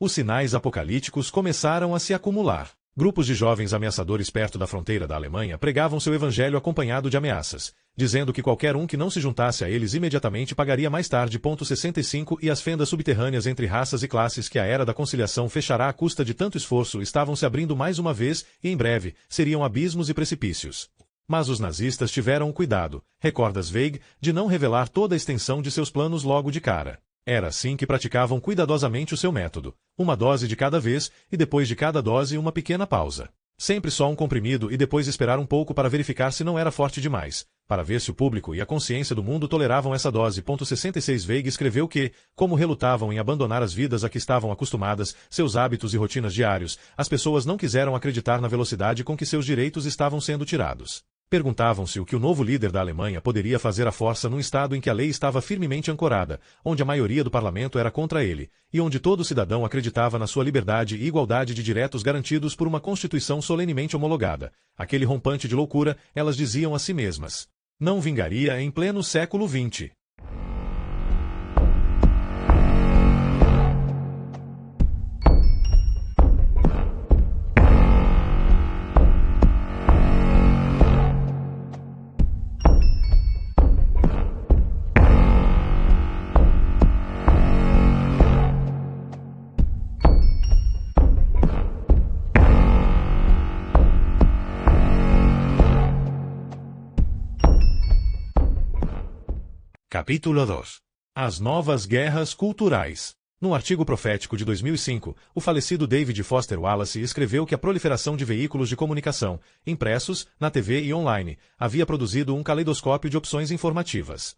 Os sinais apocalípticos começaram a se acumular. Grupos de jovens ameaçadores perto da fronteira da Alemanha pregavam seu evangelho acompanhado de ameaças, dizendo que qualquer um que não se juntasse a eles imediatamente pagaria mais tarde. 65 E as fendas subterrâneas entre raças e classes que a era da conciliação fechará à custa de tanto esforço estavam se abrindo mais uma vez, e em breve, seriam abismos e precipícios. Mas os nazistas tiveram o cuidado, recorda Zweig, de não revelar toda a extensão de seus planos logo de cara. Era assim que praticavam cuidadosamente o seu método. Uma dose de cada vez, e depois de cada dose uma pequena pausa. Sempre só um comprimido e depois esperar um pouco para verificar se não era forte demais, para ver se o público e a consciência do mundo toleravam essa dose. 66 Zweig escreveu que, como relutavam em abandonar as vidas a que estavam acostumadas, seus hábitos e rotinas diários, as pessoas não quiseram acreditar na velocidade com que seus direitos estavam sendo tirados. Perguntavam-se o que o novo líder da Alemanha poderia fazer à força num estado em que a lei estava firmemente ancorada, onde a maioria do parlamento era contra ele, e onde todo cidadão acreditava na sua liberdade e igualdade de direitos garantidos por uma constituição solenemente homologada. Aquele rompante de loucura, elas diziam a si mesmas. Não vingaria em pleno século XX. Capítulo 2. As novas guerras culturais. Num artigo profético de 2005, o falecido David Foster Wallace escreveu que a proliferação de veículos de comunicação, impressos, na TV e online, havia produzido um caleidoscópio de opções informativas.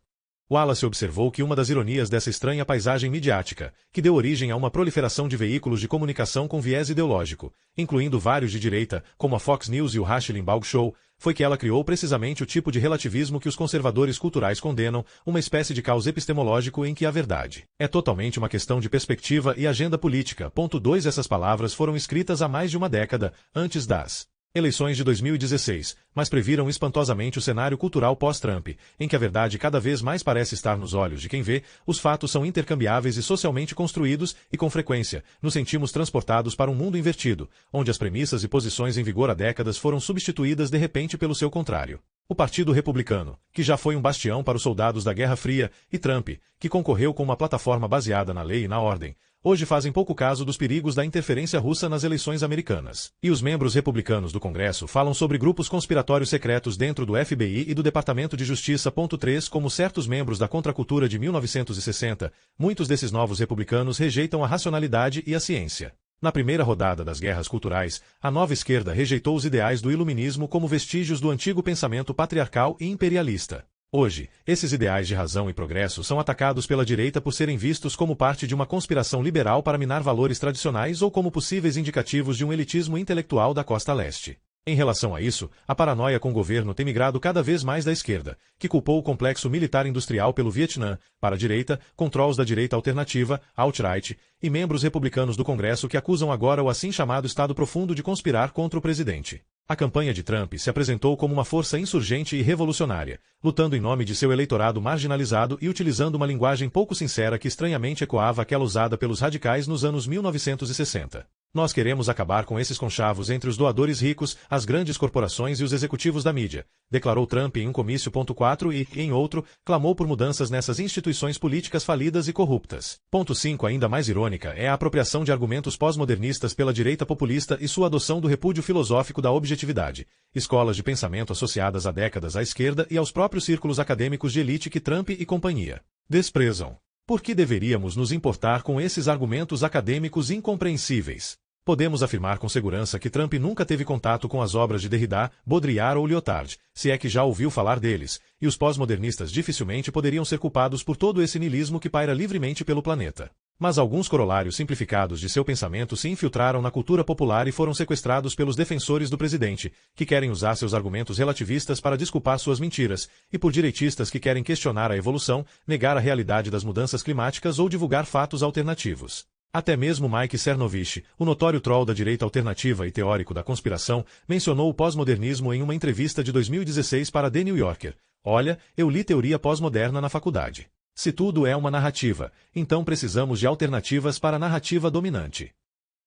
Wallace observou que uma das ironias dessa estranha paisagem midiática, que deu origem a uma proliferação de veículos de comunicação com viés ideológico, incluindo vários de direita, como a Fox News e o Rush Limbaugh Show, foi que ela criou precisamente o tipo de relativismo que os conservadores culturais condenam, uma espécie de caos epistemológico em que a verdade é totalmente uma questão de perspectiva e agenda política. Ponto 2. Essas palavras foram escritas há mais de uma década, antes das eleições de 2016, mas previram espantosamente o cenário cultural pós-Trump, em que a verdade cada vez mais parece estar nos olhos de quem vê, os fatos são intercambiáveis e socialmente construídos, e com frequência, nos sentimos transportados para um mundo invertido, onde as premissas e posições em vigor há décadas foram substituídas de repente pelo seu contrário. O Partido Republicano, que já foi um bastião para os soldados da Guerra Fria, e Trump, que concorreu com uma plataforma baseada na lei e na ordem, hoje fazem pouco caso dos perigos da interferência russa nas eleições americanas. E os membros republicanos do Congresso falam sobre grupos conspiratórios secretos dentro do FBI e do Departamento de Justiça. 3. Como certos membros da contracultura de 1960, muitos desses novos republicanos rejeitam a racionalidade e a ciência. Na primeira rodada das guerras culturais, a nova esquerda rejeitou os ideais do iluminismo como vestígios do antigo pensamento patriarcal e imperialista. Hoje, esses ideais de razão e progresso são atacados pela direita por serem vistos como parte de uma conspiração liberal para minar valores tradicionais ou como possíveis indicativos de um elitismo intelectual da costa leste. Em relação a isso, a paranoia com o governo tem migrado cada vez mais da esquerda, que culpou o complexo militar-industrial pelo Vietnã, para a direita, com trolls da direita alternativa, alt-right, e membros republicanos do Congresso que acusam agora o assim chamado Estado Profundo de conspirar contra o presidente. A campanha de Trump se apresentou como uma força insurgente e revolucionária, lutando em nome de seu eleitorado marginalizado e utilizando uma linguagem pouco sincera que estranhamente ecoava aquela usada pelos radicais nos anos 1960. Nós queremos acabar com esses conchavos entre os doadores ricos, as grandes corporações e os executivos da mídia, declarou Trump em um comício. 4 e, em outro, clamou por mudanças nessas instituições políticas falidas e corruptas. 5. Ainda mais irônica é a apropriação de argumentos pós-modernistas pela direita populista e sua adoção do repúdio filosófico da objetividade, escolas de pensamento associadas há décadas à esquerda e aos próprios círculos acadêmicos de elite que Trump e companhia desprezam. Por que deveríamos nos importar com esses argumentos acadêmicos incompreensíveis? Podemos afirmar com segurança que Trump nunca teve contato com as obras de Derrida, Baudrillard ou Lyotard, se é que já ouviu falar deles, e os pós-modernistas dificilmente poderiam ser culpados por todo esse niilismo que paira livremente pelo planeta. Mas alguns corolários simplificados de seu pensamento se infiltraram na cultura popular e foram sequestrados pelos defensores do presidente, que querem usar seus argumentos relativistas para desculpar suas mentiras, e por direitistas que querem questionar a evolução, negar a realidade das mudanças climáticas ou divulgar fatos alternativos. Até mesmo Mike Cernovich, o notório troll da direita alternativa e teórico da conspiração, mencionou o pós-modernismo em uma entrevista de 2016 para The New Yorker. Olha, eu li teoria pós-moderna na faculdade. Se tudo é uma narrativa, então precisamos de alternativas para a narrativa dominante.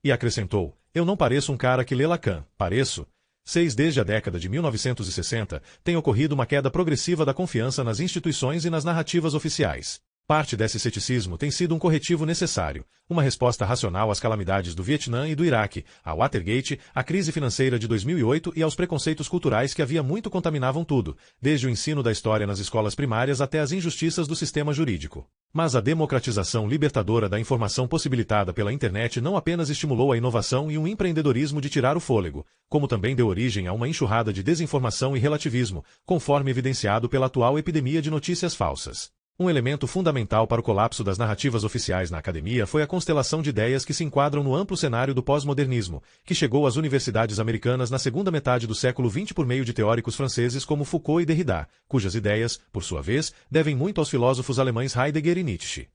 E acrescentou, eu não pareço um cara que lê Lacan, pareço? Desde a década de 1960, tem ocorrido uma queda progressiva da confiança nas instituições e nas narrativas oficiais. Parte desse ceticismo tem sido um corretivo necessário, uma resposta racional às calamidades do Vietnã e do Iraque, à Watergate, à crise financeira de 2008 e aos preconceitos culturais que havia muito contaminavam tudo, desde o ensino da história nas escolas primárias até as injustiças do sistema jurídico. Mas a democratização libertadora da informação possibilitada pela internet não apenas estimulou a inovação e um empreendedorismo de tirar o fôlego, como também deu origem a uma enxurrada de desinformação e relativismo, conforme evidenciado pela atual epidemia de notícias falsas. Um elemento fundamental para o colapso das narrativas oficiais na academia foi a constelação de ideias que se enquadram no amplo cenário do pós-modernismo, que chegou às universidades americanas na segunda metade do século XX por meio de teóricos franceses como Foucault e Derrida, cujas ideias, por sua vez, devem muito aos filósofos alemães Heidegger e Nietzsche.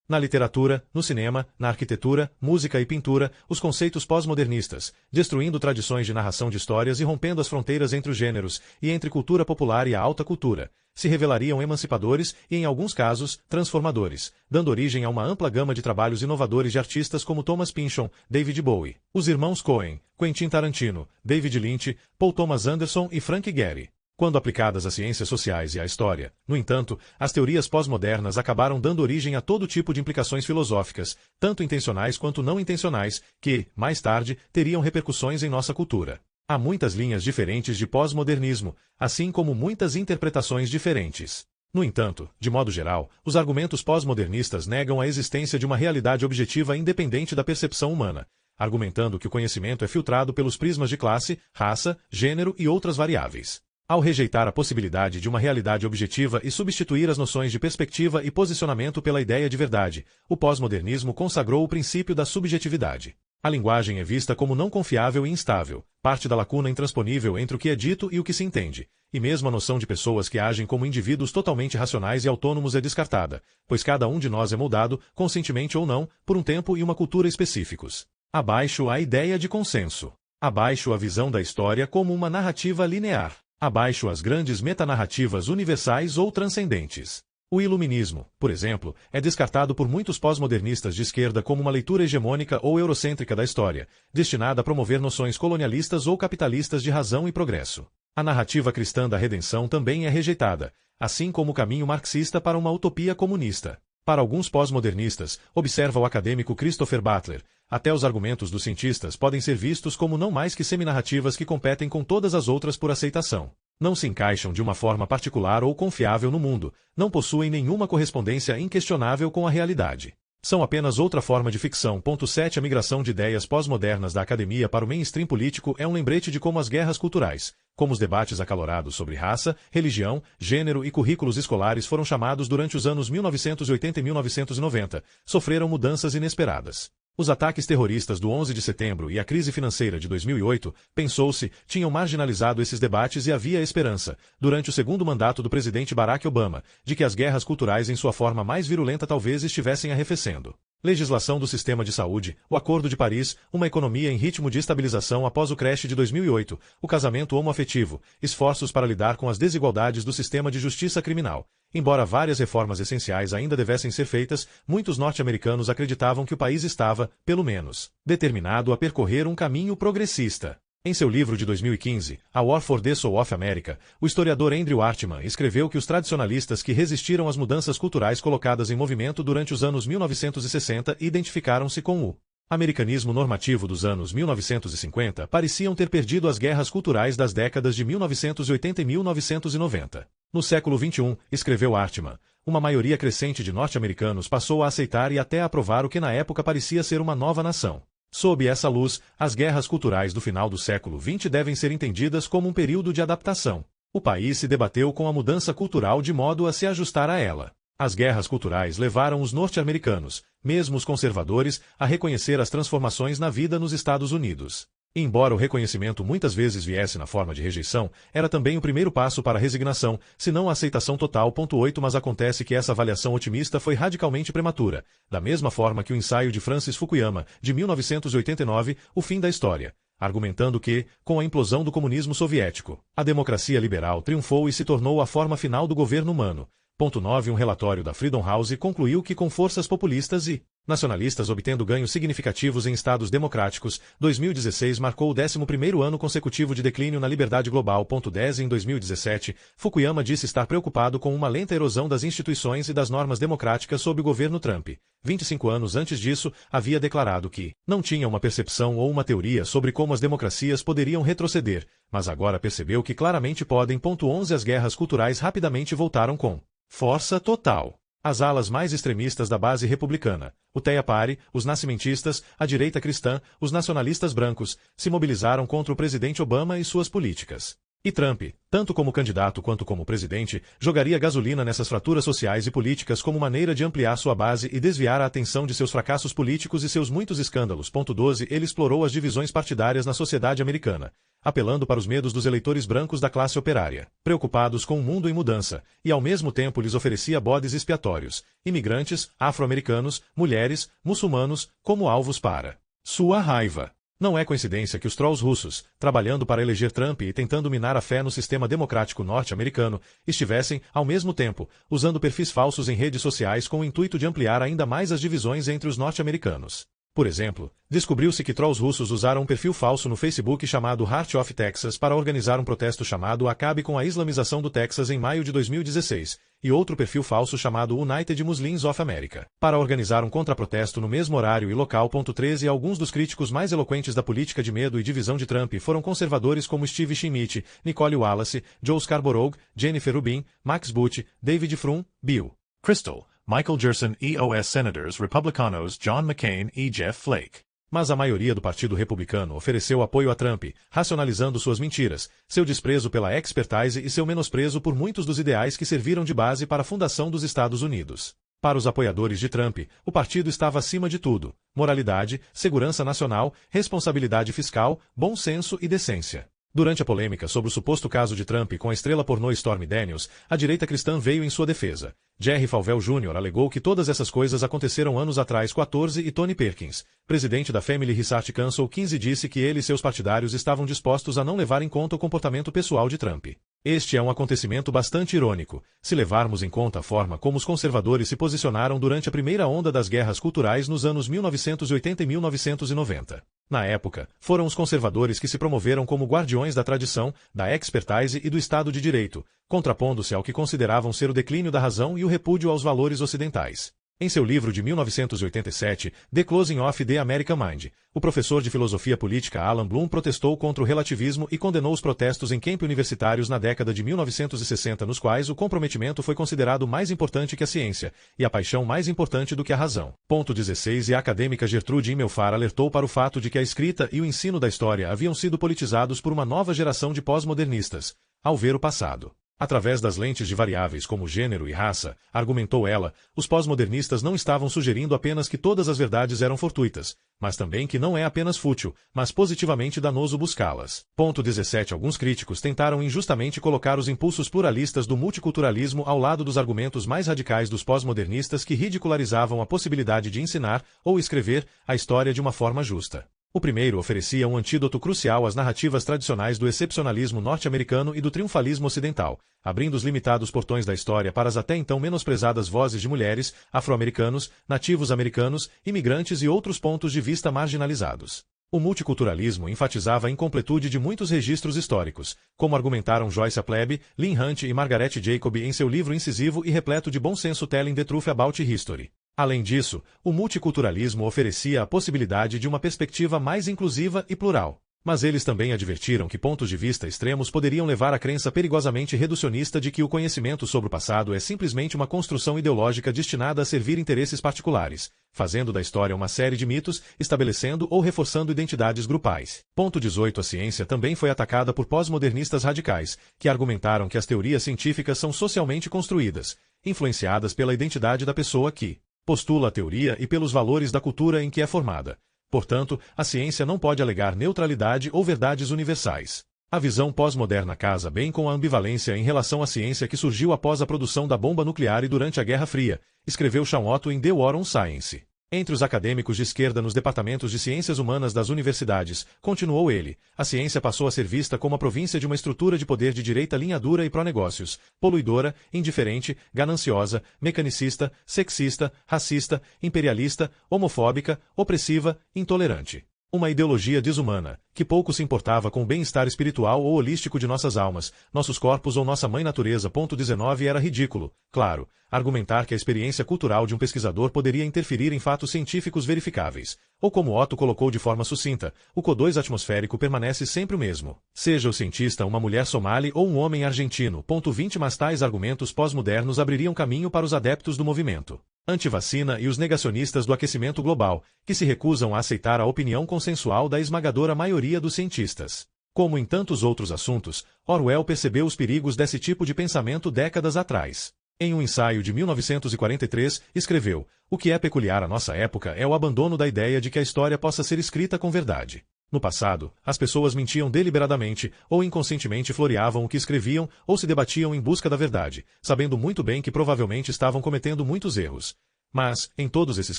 Na literatura, no cinema, na arquitetura, música e pintura, os conceitos pós-modernistas, destruindo tradições de narração de histórias e rompendo as fronteiras entre os gêneros, e entre cultura popular e a alta cultura, se revelariam emancipadores e, em alguns casos, transformadores, dando origem a uma ampla gama de trabalhos inovadores de artistas como Thomas Pynchon, David Bowie, os irmãos Coen, Quentin Tarantino, David Lynch, Paul Thomas Anderson e Frank Gehry. Quando aplicadas às ciências sociais e à história, no entanto, as teorias pós-modernas acabaram dando origem a todo tipo de implicações filosóficas, tanto intencionais quanto não intencionais, que, mais tarde, teriam repercussões em nossa cultura. Há muitas linhas diferentes de pós-modernismo, assim como muitas interpretações diferentes. No entanto, de modo geral, os argumentos pós-modernistas negam a existência de uma realidade objetiva independente da percepção humana, argumentando que o conhecimento é filtrado pelos prismas de classe, raça, gênero e outras variáveis. Ao rejeitar a possibilidade de uma realidade objetiva e substituir as noções de perspectiva e posicionamento pela ideia de verdade, o pós-modernismo consagrou o princípio da subjetividade. A linguagem é vista como não confiável e instável, parte da lacuna intransponível entre o que é dito e o que se entende, e mesmo a noção de pessoas que agem como indivíduos totalmente racionais e autônomos é descartada, pois cada um de nós é moldado, conscientemente ou não, por um tempo e uma cultura específicos. Abaixo a ideia de consenso. Abaixo a visão da história como uma narrativa linear. Abaixo as grandes metanarrativas universais ou transcendentes. O iluminismo, por exemplo, é descartado por muitos pós-modernistas de esquerda como uma leitura hegemônica ou eurocêntrica da história, destinada a promover noções colonialistas ou capitalistas de razão e progresso. A narrativa cristã da redenção também é rejeitada, assim como o caminho marxista para uma utopia comunista. Para alguns pós-modernistas, observa o acadêmico Christopher Butler, até os argumentos dos cientistas podem ser vistos como não mais que seminarrativas que competem com todas as outras por aceitação. Não se encaixam de uma forma particular ou confiável no mundo, não possuem nenhuma correspondência inquestionável com a realidade. São apenas outra forma de ficção. 7. A migração de ideias pós-modernas da academia para o mainstream político é um lembrete de como as guerras culturais, como os debates acalorados sobre raça, religião, gênero e currículos escolares foram chamados durante os anos 1980 e 1990, sofreram mudanças inesperadas. Os ataques terroristas do 11 de setembro e a crise financeira de 2008, pensou-se, tinham marginalizado esses debates e havia esperança, durante o segundo mandato do presidente Barack Obama, de que as guerras culturais em sua forma mais virulenta talvez estivessem arrefecendo. Legislação do sistema de saúde, o Acordo de Paris, uma economia em ritmo de estabilização após o crash de 2008, o casamento homoafetivo, esforços para lidar com as desigualdades do sistema de justiça criminal. Embora várias reformas essenciais ainda devessem ser feitas, muitos norte-americanos acreditavam que o país estava, pelo menos, determinado a percorrer um caminho progressista. Em seu livro de 2015, A War for the Soul of America, o historiador Andrew Hartmann escreveu que os tradicionalistas que resistiram às mudanças culturais colocadas em movimento durante os anos 1960 identificaram-se com o americanismo normativo dos anos 1950 pareciam ter perdido as guerras culturais das décadas de 1980 e 1990. No século XXI, escreveu Hartmann, uma maioria crescente de norte-americanos passou a aceitar e até a aprovar o que na época parecia ser uma nova nação. Sob essa luz, as guerras culturais do final do século XX devem ser entendidas como um período de adaptação. O país se debateu com a mudança cultural de modo a se ajustar a ela. As guerras culturais levaram os norte-americanos, mesmo os conservadores, a reconhecer as transformações na vida nos Estados Unidos. Embora o reconhecimento muitas vezes viesse na forma de rejeição, era também o primeiro passo para a resignação, se não a aceitação total. 8 Mas acontece que essa avaliação otimista foi radicalmente prematura, da mesma forma que o ensaio de Francis Fukuyama, de 1989, O Fim da História, argumentando que, com a implosão do comunismo soviético, a democracia liberal triunfou e se tornou a forma final do governo humano. 9 Um relatório da Freedom House concluiu que com forças populistas e nacionalistas obtendo ganhos significativos em estados democráticos, 2016 marcou o 11º ano consecutivo de declínio na liberdade global. 10 Em 2017, Fukuyama disse estar preocupado com uma lenta erosão das instituições e das normas democráticas sob o governo Trump. 25 anos antes disso, havia declarado que não tinha uma percepção ou uma teoria sobre como as democracias poderiam retroceder, mas agora percebeu que claramente podem. 11 As guerras culturais rapidamente voltaram com força total. As alas mais extremistas da base republicana, o Tea Party, os nascimentistas, a direita cristã, os nacionalistas brancos, se mobilizaram contra o presidente Obama e suas políticas. E Trump, tanto como candidato quanto como presidente, jogaria gasolina nessas fraturas sociais e políticas como maneira de ampliar sua base e desviar a atenção de seus fracassos políticos e seus muitos escândalos. 12 Ele explorou as divisões partidárias na sociedade americana, apelando para os medos dos eleitores brancos da classe operária, preocupados com um mundo em mudança, e ao mesmo tempo lhes oferecia bodes expiatórios, imigrantes, afro-americanos, mulheres, muçulmanos, como alvos para sua raiva. Não é coincidência que os trolls russos, trabalhando para eleger Trump e tentando minar a fé no sistema democrático norte-americano, estivessem, ao mesmo tempo, usando perfis falsos em redes sociais com o intuito de ampliar ainda mais as divisões entre os norte-americanos. Por exemplo, descobriu-se que trolls russos usaram um perfil falso no Facebook chamado Heart of Texas para organizar um protesto chamado Acabe com a Islamização do Texas em maio de 2016, e outro perfil falso chamado United Muslims of America, para organizar um contraprotesto no mesmo horário e local. 13 Alguns dos críticos mais eloquentes da política de medo e divisão de Trump foram conservadores como Steve Schmidt, Nicole Wallace, Joe Scarborough, Jennifer Rubin, Max Boot, David Frum, Bill Kristol, Michael Gerson e os senadores republicanos John McCain e Jeff Flake. Mas a maioria do Partido Republicano ofereceu apoio a Trump, racionalizando suas mentiras, seu desprezo pela expertise e seu menosprezo por muitos dos ideais que serviram de base para a fundação dos Estados Unidos. Para os apoiadores de Trump, o partido estava acima de tudo: moralidade, segurança nacional, responsabilidade fiscal, bom senso e decência. Durante a polêmica sobre o suposto caso de Trump com a estrela pornô Stormy Daniels, a direita cristã veio em sua defesa. Jerry Falwell Jr. alegou que todas essas coisas aconteceram anos atrás. 14 E Tony Perkins, presidente da Family Research Council, 15 disse que ele e seus partidários estavam dispostos a não levar em conta o comportamento pessoal de Trump. Este é um acontecimento bastante irônico, se levarmos em conta a forma como os conservadores se posicionaram durante a primeira onda das guerras culturais nos anos 1980 e 1990. Na época, foram os conservadores que se promoveram como guardiões da tradição, da expertise e do Estado de Direito, contrapondo-se ao que consideravam ser o declínio da razão e o repúdio aos valores ocidentais. Em seu livro de 1987, The Closing of the American Mind, o professor de filosofia política Alan Bloom protestou contra o relativismo e condenou os protestos em campi universitários na década de 1960, nos quais o comprometimento foi considerado mais importante que a ciência, e a paixão mais importante do que a razão. 16 E a acadêmica Gertrude Immelfarb alertou para o fato de que a escrita e o ensino da história haviam sido politizados por uma nova geração de pós-modernistas, ao ver o passado através das lentes de variáveis como gênero e raça, argumentou ela, os pós-modernistas não estavam sugerindo apenas que todas as verdades eram fortuitas, mas também que não é apenas fútil, mas positivamente danoso buscá-las. 17 Alguns críticos tentaram injustamente colocar os impulsos pluralistas do multiculturalismo ao lado dos argumentos mais radicais dos pós-modernistas que ridicularizavam a possibilidade de ensinar ou escrever a história de uma forma justa. O primeiro oferecia um antídoto crucial às narrativas tradicionais do excepcionalismo norte-americano e do triunfalismo ocidental, abrindo os limitados portões da história para as até então menosprezadas vozes de mulheres, afro-americanos, nativos americanos, imigrantes e outros pontos de vista marginalizados. O multiculturalismo enfatizava a incompletude de muitos registros históricos, como argumentaram Joyce Appleby, Lynn Hunt e Margaret Jacob em seu livro incisivo e repleto de bom senso Telling the Truth About History. Além disso, o multiculturalismo oferecia a possibilidade de uma perspectiva mais inclusiva e plural. Mas eles também advertiram que pontos de vista extremos poderiam levar à crença perigosamente reducionista de que o conhecimento sobre o passado é simplesmente uma construção ideológica destinada a servir interesses particulares, fazendo da história uma série de mitos, estabelecendo ou reforçando identidades grupais. 18 A ciência também foi atacada por pós-modernistas radicais, que argumentaram que as teorias científicas são socialmente construídas, influenciadas pela identidade da pessoa que postula a teoria e pelos valores da cultura em que é formada. Portanto, a ciência não pode alegar neutralidade ou verdades universais. A visão pós-moderna casa bem com a ambivalência em relação à ciência que surgiu após a produção da bomba nuclear e durante a Guerra Fria, escreveu Sean Otto em The War on Science. Entre os acadêmicos de esquerda nos departamentos de ciências humanas das universidades, continuou ele, a ciência passou a ser vista como a província de uma estrutura de poder de direita linha dura e pró-negócios, poluidora, indiferente, gananciosa, mecanicista, sexista, racista, imperialista, homofóbica, opressiva, intolerante. Uma ideologia desumana, que pouco se importava com o bem-estar espiritual ou holístico de nossas almas, nossos corpos ou nossa mãe natureza. 19 Era ridículo, claro, argumentar que a experiência cultural de um pesquisador poderia interferir em fatos científicos verificáveis. Ou como Otto colocou de forma sucinta, o CO2 atmosférico permanece sempre o mesmo. Seja o cientista uma mulher somali ou um homem argentino. 20 Mas tais argumentos pós-modernos abririam caminho para os adeptos do movimento antivacina e os negacionistas do aquecimento global, que se recusam a aceitar a opinião consensual da esmagadora maioria dos cientistas. Como em tantos outros assuntos, Orwell percebeu os perigos desse tipo de pensamento décadas atrás. Em um ensaio de 1943, escreveu: "O que é peculiar à nossa época é o abandono da ideia de que a história possa ser escrita com verdade. No passado, as pessoas mentiam deliberadamente ou inconscientemente floreavam o que escreviam ou se debatiam em busca da verdade, sabendo muito bem que provavelmente estavam cometendo muitos erros. Mas, em todos esses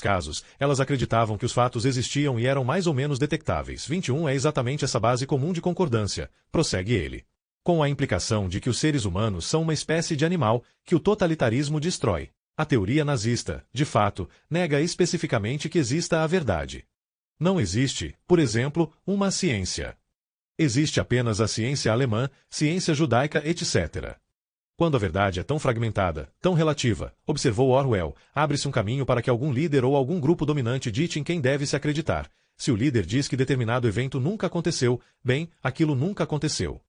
casos, elas acreditavam que os fatos existiam e eram mais ou menos detectáveis." 21 É exatamente essa base comum de concordância, prossegue ele, com a implicação de que os seres humanos são uma espécie de animal que o totalitarismo destrói. A teoria nazista, de fato, nega especificamente que exista a verdade. Não existe, por exemplo, uma ciência. Existe apenas a ciência alemã, ciência judaica, etc. Quando a verdade é tão fragmentada, tão relativa, observou Orwell, abre-se um caminho para que algum líder ou algum grupo dominante dite em quem deve se acreditar. Se o líder diz que determinado evento nunca aconteceu, bem, aquilo nunca aconteceu.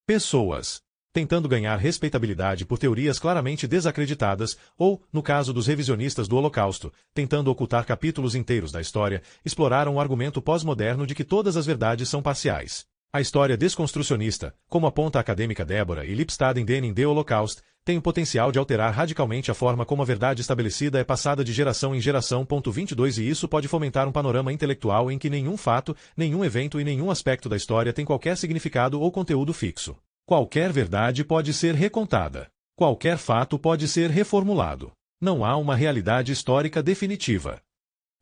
Pessoas tentando ganhar respeitabilidade por teorias claramente desacreditadas, ou, no caso dos revisionistas do Holocausto, tentando ocultar capítulos inteiros da história, exploraram o argumento pós-moderno de que todas as verdades são parciais. A história desconstrucionista, como aponta a acadêmica Deborah e Lipstadt em The Holocaust, tem o potencial de alterar radicalmente a forma como a verdade estabelecida é passada de geração em geração. 22 E isso pode fomentar um panorama intelectual em que nenhum fato, nenhum evento e nenhum aspecto da história tem qualquer significado ou conteúdo fixo. Qualquer verdade pode ser recontada. Qualquer fato pode ser reformulado. Não há uma realidade histórica definitiva.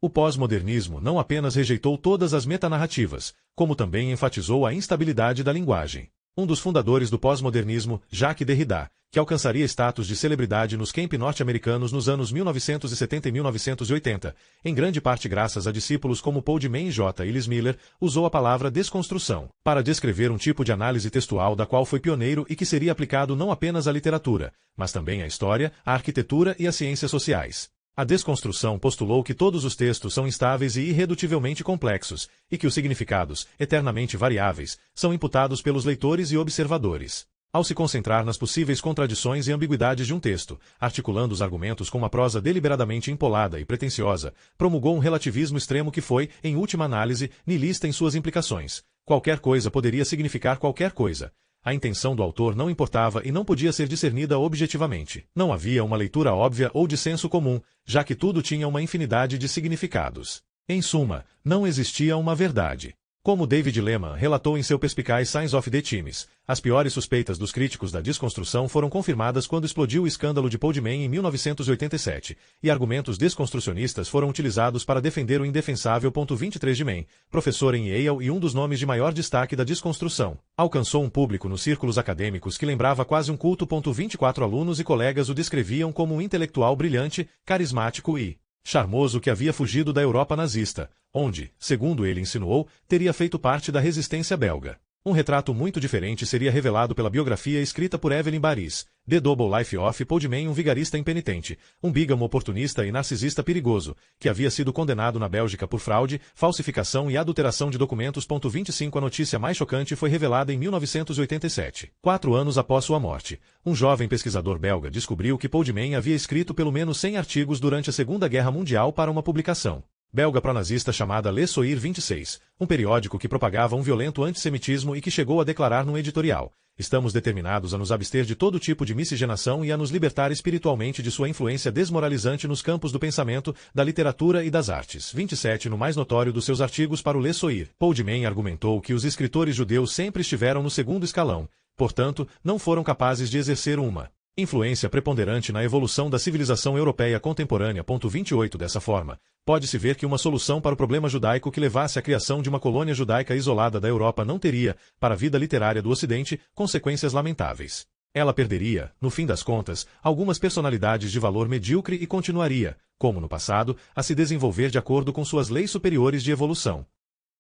O pós-modernismo não apenas rejeitou todas as metanarrativas, como também enfatizou a instabilidade da linguagem. Um dos fundadores do pós-modernismo, Jacques Derrida, que alcançaria status de celebridade nos campi norte-americanos nos anos 1970 e 1980, em grande parte graças a discípulos como Paul Deman e J. Ellis Miller, usou a palavra desconstrução para descrever um tipo de análise textual da qual foi pioneiro e que seria aplicado não apenas à literatura, mas também à história, à arquitetura e às ciências sociais. A desconstrução postulou que todos os textos são instáveis e irredutivelmente complexos, e que os significados, eternamente variáveis, são imputados pelos leitores e observadores. Ao se concentrar nas possíveis contradições e ambiguidades de um texto, articulando os argumentos com uma prosa deliberadamente empolada e pretensiosa, promulgou um relativismo extremo que foi, em última análise, nihilista em suas implicações. Qualquer coisa poderia significar qualquer coisa. A intenção do autor não importava e não podia ser discernida objetivamente. Não havia uma leitura óbvia ou de senso comum, já que tudo tinha uma infinidade de significados. Em suma, não existia uma verdade. Como David Lehman relatou em seu perspicaz Signs of the Times, as piores suspeitas dos críticos da desconstrução foram confirmadas quando explodiu o escândalo de Paul Deman em 1987, e argumentos desconstrucionistas foram utilizados para defender o indefensável. 23 Deman, professor em Yale e um dos nomes de maior destaque da desconstrução, alcançou um público nos círculos acadêmicos que lembrava quase um culto. 24 alunos e colegas o descreviam como um intelectual brilhante, carismático e charmoso que havia fugido da Europa nazista, onde, segundo ele insinuou, teria feito parte da resistência belga. Um retrato muito diferente seria revelado pela biografia escrita por Evelyn Baris, The Double Life of Paul Deman, um vigarista impenitente, um bígamo oportunista e narcisista perigoso, que havia sido condenado na Bélgica por fraude, falsificação e adulteração de documentos. 25 A notícia mais chocante foi revelada em 1987, 4 anos após sua morte. Um jovem pesquisador belga descobriu que Paul Deman havia escrito pelo menos 100 artigos durante a Segunda Guerra Mundial para uma publicação belga pronazista chamada Le Soir 26, um periódico que propagava um violento antissemitismo e que chegou a declarar num editorial: estamos determinados a nos abster de todo tipo de miscigenação e a nos libertar espiritualmente de sua influência desmoralizante nos campos do pensamento, da literatura e das artes. 27 No mais notório dos seus artigos para o Le Soir, Paul Deman argumentou que os escritores judeus sempre estiveram no segundo escalão, portanto, não foram capazes de exercer uma influência preponderante na evolução da civilização europeia contemporânea. 28 Dessa forma, pode-se ver que uma solução para o problema judaico que levasse à criação de uma colônia judaica isolada da Europa não teria, para a vida literária do Ocidente, consequências lamentáveis. Ela perderia, no fim das contas, algumas personalidades de valor medíocre e continuaria, como no passado, a se desenvolver de acordo com suas leis superiores de evolução.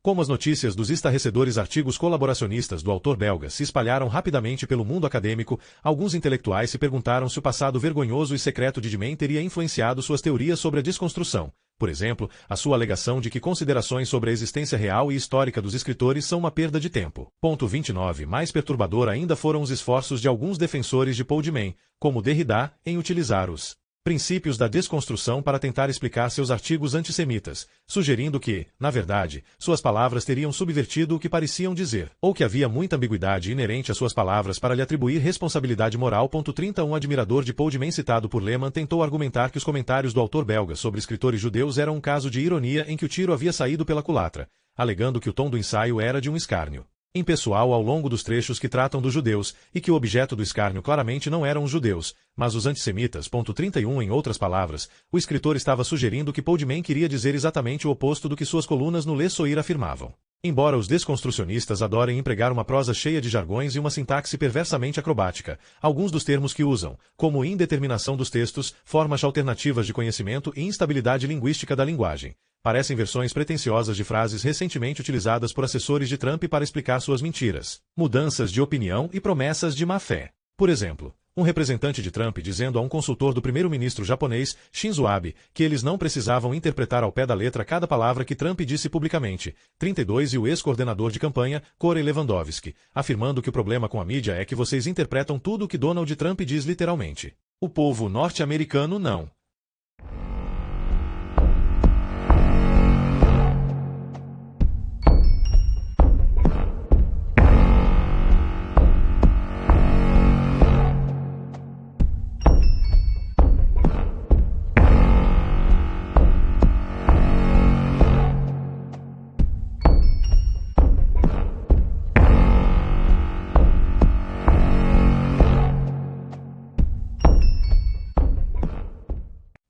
Como as notícias dos estarrecedores artigos colaboracionistas do autor belga se espalharam rapidamente pelo mundo acadêmico, alguns intelectuais se perguntaram se o passado vergonhoso e secreto de Deman teria influenciado suas teorias sobre a desconstrução. Por exemplo, a sua alegação de que considerações sobre a existência real e histórica dos escritores são uma perda de tempo. 29 Mais perturbador ainda foram os esforços de alguns defensores de Paul Deman, como Derrida, em utilizar os princípios da desconstrução para tentar explicar seus artigos antissemitas, sugerindo que, na verdade, suas palavras teriam subvertido o que pareciam dizer, ou que havia muita ambiguidade inerente às suas palavras para lhe atribuir responsabilidade moral. 30 Um admirador de Paul Deman citado por Lehman tentou argumentar que os comentários do autor belga sobre escritores judeus eram um caso de ironia em que o tiro havia saído pela culatra, alegando que o tom do ensaio era de um escárnio impessoal ao longo dos trechos que tratam dos judeus, e que o objeto do escárnio claramente não eram os judeus, mas os antissemitas. 31 Em outras palavras, o escritor estava sugerindo que Paul Deman queria dizer exatamente o oposto do que suas colunas no Le Soir afirmavam. Embora os desconstrucionistas adorem empregar uma prosa cheia de jargões e uma sintaxe perversamente acrobática, alguns dos termos que usam, como indeterminação dos textos, formas alternativas de conhecimento e instabilidade linguística da linguagem, parecem versões pretensiosas de frases recentemente utilizadas por assessores de Trump para explicar suas mentiras, mudanças de opinião e promessas de má-fé. Por exemplo, Um representante de Trump dizendo a um consultor do primeiro-ministro japonês, Shinzo Abe, que eles não precisavam interpretar ao pé da letra cada palavra que Trump disse publicamente. 32 E o ex-coordenador de campanha, Corey Lewandowski, afirmando que o problema com a mídia é que vocês interpretam tudo o que Donald Trump diz literalmente. O povo norte-americano não.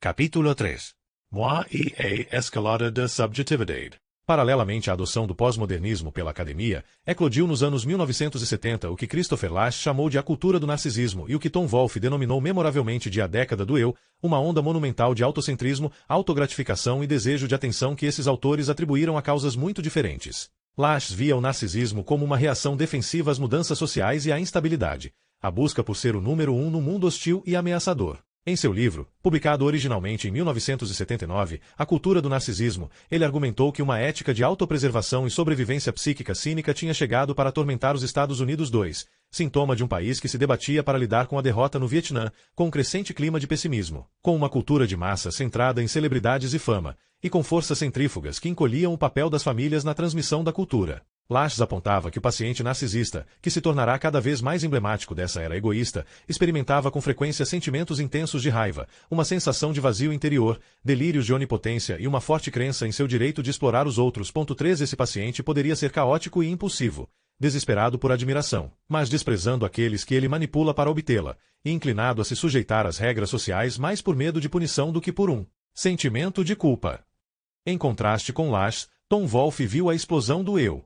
Capítulo 3. Moi e a escalada da subjetividade. Paralelamente à adoção do pós-modernismo pela academia, eclodiu nos anos 1970 o que Christopher Lasch chamou de a cultura do narcisismo e o que Tom Wolfe denominou memoravelmente de a década do eu, uma onda monumental de autocentrismo, autogratificação e desejo de atenção que esses autores atribuíram a causas muito diferentes. Lasch via o narcisismo como uma reação defensiva às mudanças sociais e à instabilidade, a busca por ser o número um no mundo hostil e ameaçador. Em seu livro, publicado originalmente em 1979, A Cultura do Narcisismo, ele argumentou que uma ética de autopreservação e sobrevivência psíquica cínica tinha chegado para atormentar os Estados Unidos II, sintoma de um país que se debatia para lidar com a derrota no Vietnã, com um crescente clima de pessimismo, com uma cultura de massa centrada em celebridades e fama, e com forças centrífugas que encolhiam o papel das famílias na transmissão da cultura. Lasch apontava que o paciente narcisista, que se tornará cada vez mais emblemático dessa era egoísta, experimentava com frequência sentimentos intensos de raiva, uma sensação de vazio interior, delírios de onipotência e uma forte crença em seu direito de explorar os outros. 3 Esse paciente poderia ser caótico e impulsivo, desesperado por admiração, mas desprezando aqueles que ele manipula para obtê-la, e inclinado a se sujeitar às regras sociais mais por medo de punição do que por um sentimento de culpa. Em contraste com Lasch, Tom Wolfe viu a explosão do eu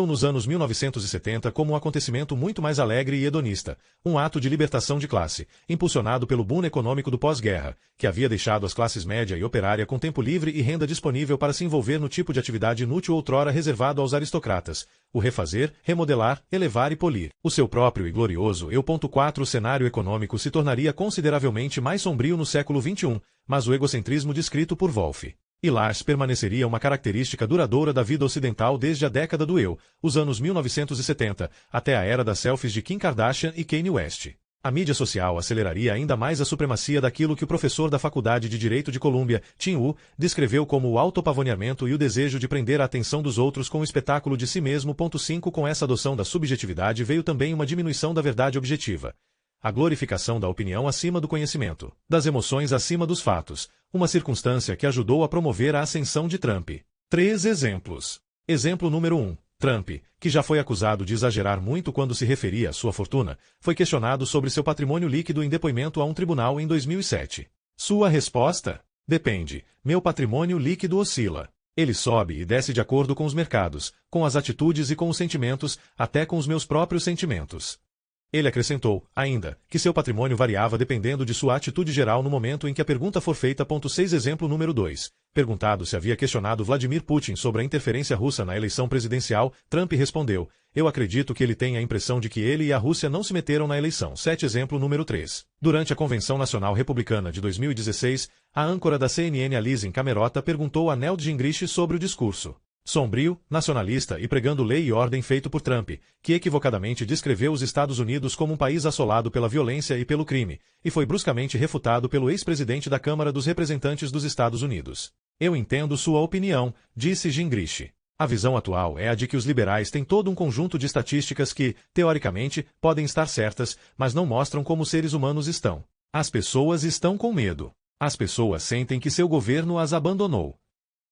nos anos 1970 como um acontecimento muito mais alegre e hedonista, um ato de libertação de classe, impulsionado pelo boom econômico do pós-guerra, que havia deixado as classes média e operária com tempo livre e renda disponível para se envolver no tipo de atividade inútil outrora reservado aos aristocratas, o refazer, remodelar, elevar e polir. O seu próprio e glorioso eu. 4 O cenário econômico se tornaria consideravelmente mais sombrio no século XXI, mas o egocentrismo descrito por Wolfe e Lasch permaneceria uma característica duradoura da vida ocidental desde a década do eu, os anos 1970, até a era das selfies de Kim Kardashian e Kanye West. A mídia social aceleraria ainda mais a supremacia daquilo que o professor da Faculdade de Direito de Colômbia, Tim Wu, descreveu como o autopavoneamento e o desejo de prender a atenção dos outros com o espetáculo de si mesmo. 5 Com essa adoção da subjetividade veio também uma diminuição da verdade objetiva. A glorificação da opinião acima do conhecimento, das emoções acima dos fatos, uma circunstância que ajudou a promover a ascensão de Trump. 3 exemplos. Exemplo número 1. Trump, que já foi acusado de exagerar muito quando se referia à sua fortuna, foi questionado sobre seu patrimônio líquido em depoimento a um tribunal em 2007. Sua resposta? Depende. Meu patrimônio líquido oscila. Ele sobe e desce de acordo com os mercados, com as atitudes e com os sentimentos, até com os meus próprios sentimentos. Ele acrescentou, ainda, que seu patrimônio variava dependendo de sua atitude geral no momento em que a pergunta for feita. 6 Exemplo número 2. Perguntado se havia questionado Vladimir Putin sobre a interferência russa na eleição presidencial, Trump respondeu, eu acredito que ele tem a impressão de que ele e a Rússia não se meteram na eleição. 7 Exemplo número 3. Durante a Convenção Nacional Republicana de 2016, a âncora da CNN Alizé Camerota perguntou a Newt Gingrich sobre o discurso sombrio, nacionalista e pregando lei e ordem feito por Trump, que equivocadamente descreveu os Estados Unidos como um país assolado pela violência e pelo crime, e foi bruscamente refutado pelo ex-presidente da Câmara dos Representantes dos Estados Unidos. Eu entendo sua opinião, disse Gingrich. A visão atual é a de que os liberais têm todo um conjunto de estatísticas que, teoricamente, podem estar certas, mas não mostram como os seres humanos estão. As pessoas estão com medo. As pessoas sentem que seu governo as abandonou.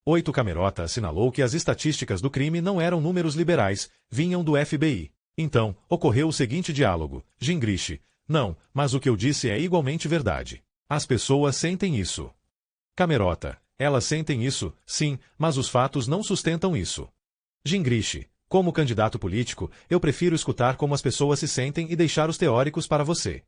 8 Camerota assinalou que as estatísticas do crime não eram números liberais, vinham do FBI. Então, ocorreu o seguinte diálogo. Gingrich, não, mas o que eu disse é igualmente verdade. As pessoas sentem isso. Camerota, elas sentem isso, sim, mas os fatos não sustentam isso. Gingrich, como candidato político, eu prefiro escutar como as pessoas se sentem e deixar os teóricos para você.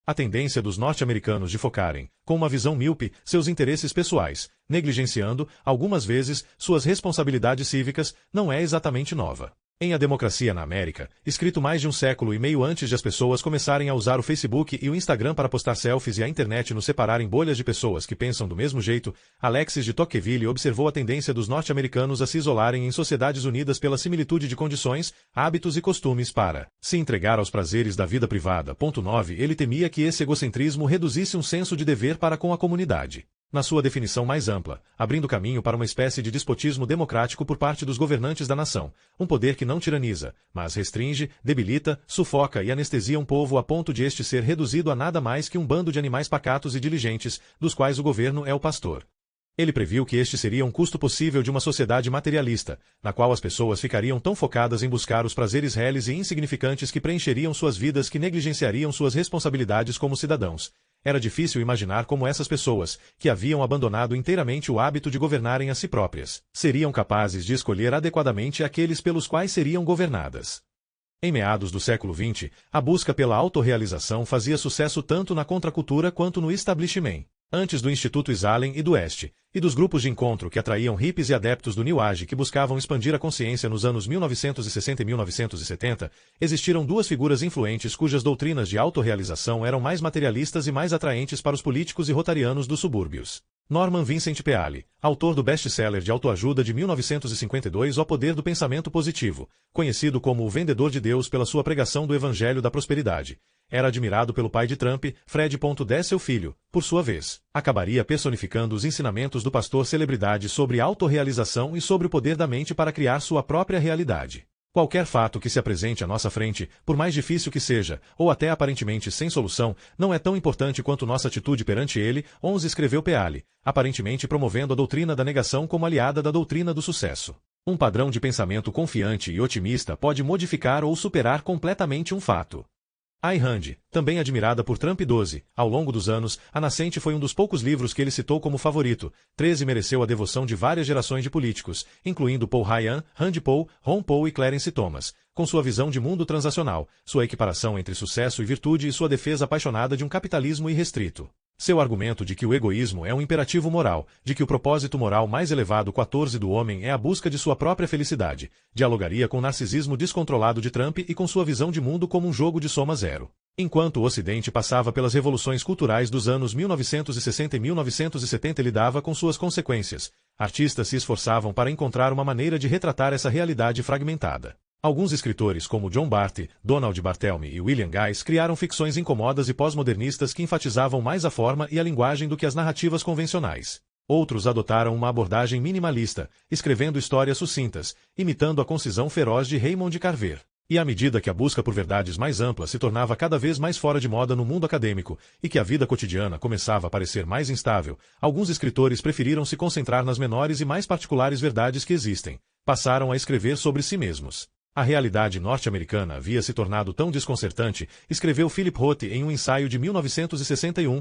A tendência dos norte-americanos de focarem, com uma visão míope, seus interesses pessoais, negligenciando, algumas vezes, suas responsabilidades cívicas, não é exatamente nova. Em A Democracia na América, escrito mais de um século e meio antes de as pessoas começarem a usar o Facebook e o Instagram para postar selfies e a internet nos separar em bolhas de pessoas que pensam do mesmo jeito, Alexis de Tocqueville observou a tendência dos norte-americanos a se isolarem em sociedades unidas pela similitude de condições, hábitos e costumes para se entregar aos prazeres da vida privada. 9. Ele temia que esse egocentrismo reduzisse um senso de dever para com a comunidade. Na sua definição mais ampla, abrindo caminho para uma espécie de despotismo democrático por parte dos governantes da nação, um poder que não tiraniza, mas restringe, debilita, sufoca e anestesia um povo a ponto de este ser reduzido a nada mais que um bando de animais pacatos e diligentes, dos quais o governo é o pastor. Ele previu que este seria um custo possível de uma sociedade materialista, na qual as pessoas ficariam tão focadas em buscar os prazeres reles e insignificantes que preencheriam suas vidas que negligenciariam suas responsabilidades como cidadãos. Era difícil imaginar como essas pessoas, que haviam abandonado inteiramente o hábito de governarem a si próprias, seriam capazes de escolher adequadamente aqueles pelos quais seriam governadas. Em meados do século XX, a busca pela autorrealização fazia sucesso tanto na contracultura quanto no establishment. Antes do Instituto Esalen e do Oeste, e dos grupos de encontro que atraíam hippies e adeptos do New Age que buscavam expandir a consciência nos anos 1960 e 1970, existiram duas figuras influentes cujas doutrinas de autorrealização eram mais materialistas e mais atraentes para os políticos e rotarianos dos subúrbios. Norman Vincent Peale, autor do best-seller de autoajuda de 1952 O Poder do Pensamento Positivo, conhecido como o Vendedor de Deus pela sua pregação do Evangelho da Prosperidade, era admirado pelo pai de Trump, Fred. Seu filho, por sua vez, acabaria personificando os ensinamentos do pastor celebridade sobre autorrealização e sobre o poder da mente para criar sua própria realidade. Qualquer fato que se apresente à nossa frente, por mais difícil que seja, ou até aparentemente sem solução, não é tão importante quanto nossa atitude perante ele. 11 escreveu Peale, aparentemente promovendo a doutrina da negação como aliada da doutrina do sucesso. Um padrão de pensamento confiante e otimista pode modificar ou superar completamente um fato. Ayn Rand, também admirada por Trump. 12. Ao longo dos anos, A Nascente foi um dos poucos livros que ele citou como favorito. 13. Mereceu a devoção de várias gerações de políticos, incluindo Paul Ryan, Rand Paul, Ron Paul e Clarence Thomas, com sua visão de mundo transacional, sua equiparação entre sucesso e virtude e sua defesa apaixonada de um capitalismo irrestrito. Seu argumento de que o egoísmo é um imperativo moral, de que o propósito moral mais elevado 14 do homem é a busca de sua própria felicidade, dialogaria com o narcisismo descontrolado de Trump e com sua visão de mundo como um jogo de soma zero. Enquanto o Ocidente passava pelas revoluções culturais dos anos 1960 e 1970 e lidava com suas consequências, artistas se esforçavam para encontrar uma maneira de retratar essa realidade fragmentada. Alguns escritores como John Barth, Donald Barthelme e William Guise criaram ficções incomodas e pós-modernistas que enfatizavam mais a forma e a linguagem do que as narrativas convencionais. Outros adotaram uma abordagem minimalista, escrevendo histórias sucintas, imitando a concisão feroz de Raymond Carver. E à medida que a busca por verdades mais amplas se tornava cada vez mais fora de moda no mundo acadêmico, e que a vida cotidiana começava a parecer mais instável, alguns escritores preferiram se concentrar nas menores e mais particulares verdades que existem. Passaram a escrever sobre si mesmos. A realidade norte-americana havia se tornado tão desconcertante, escreveu Philip Roth em um ensaio de 1961,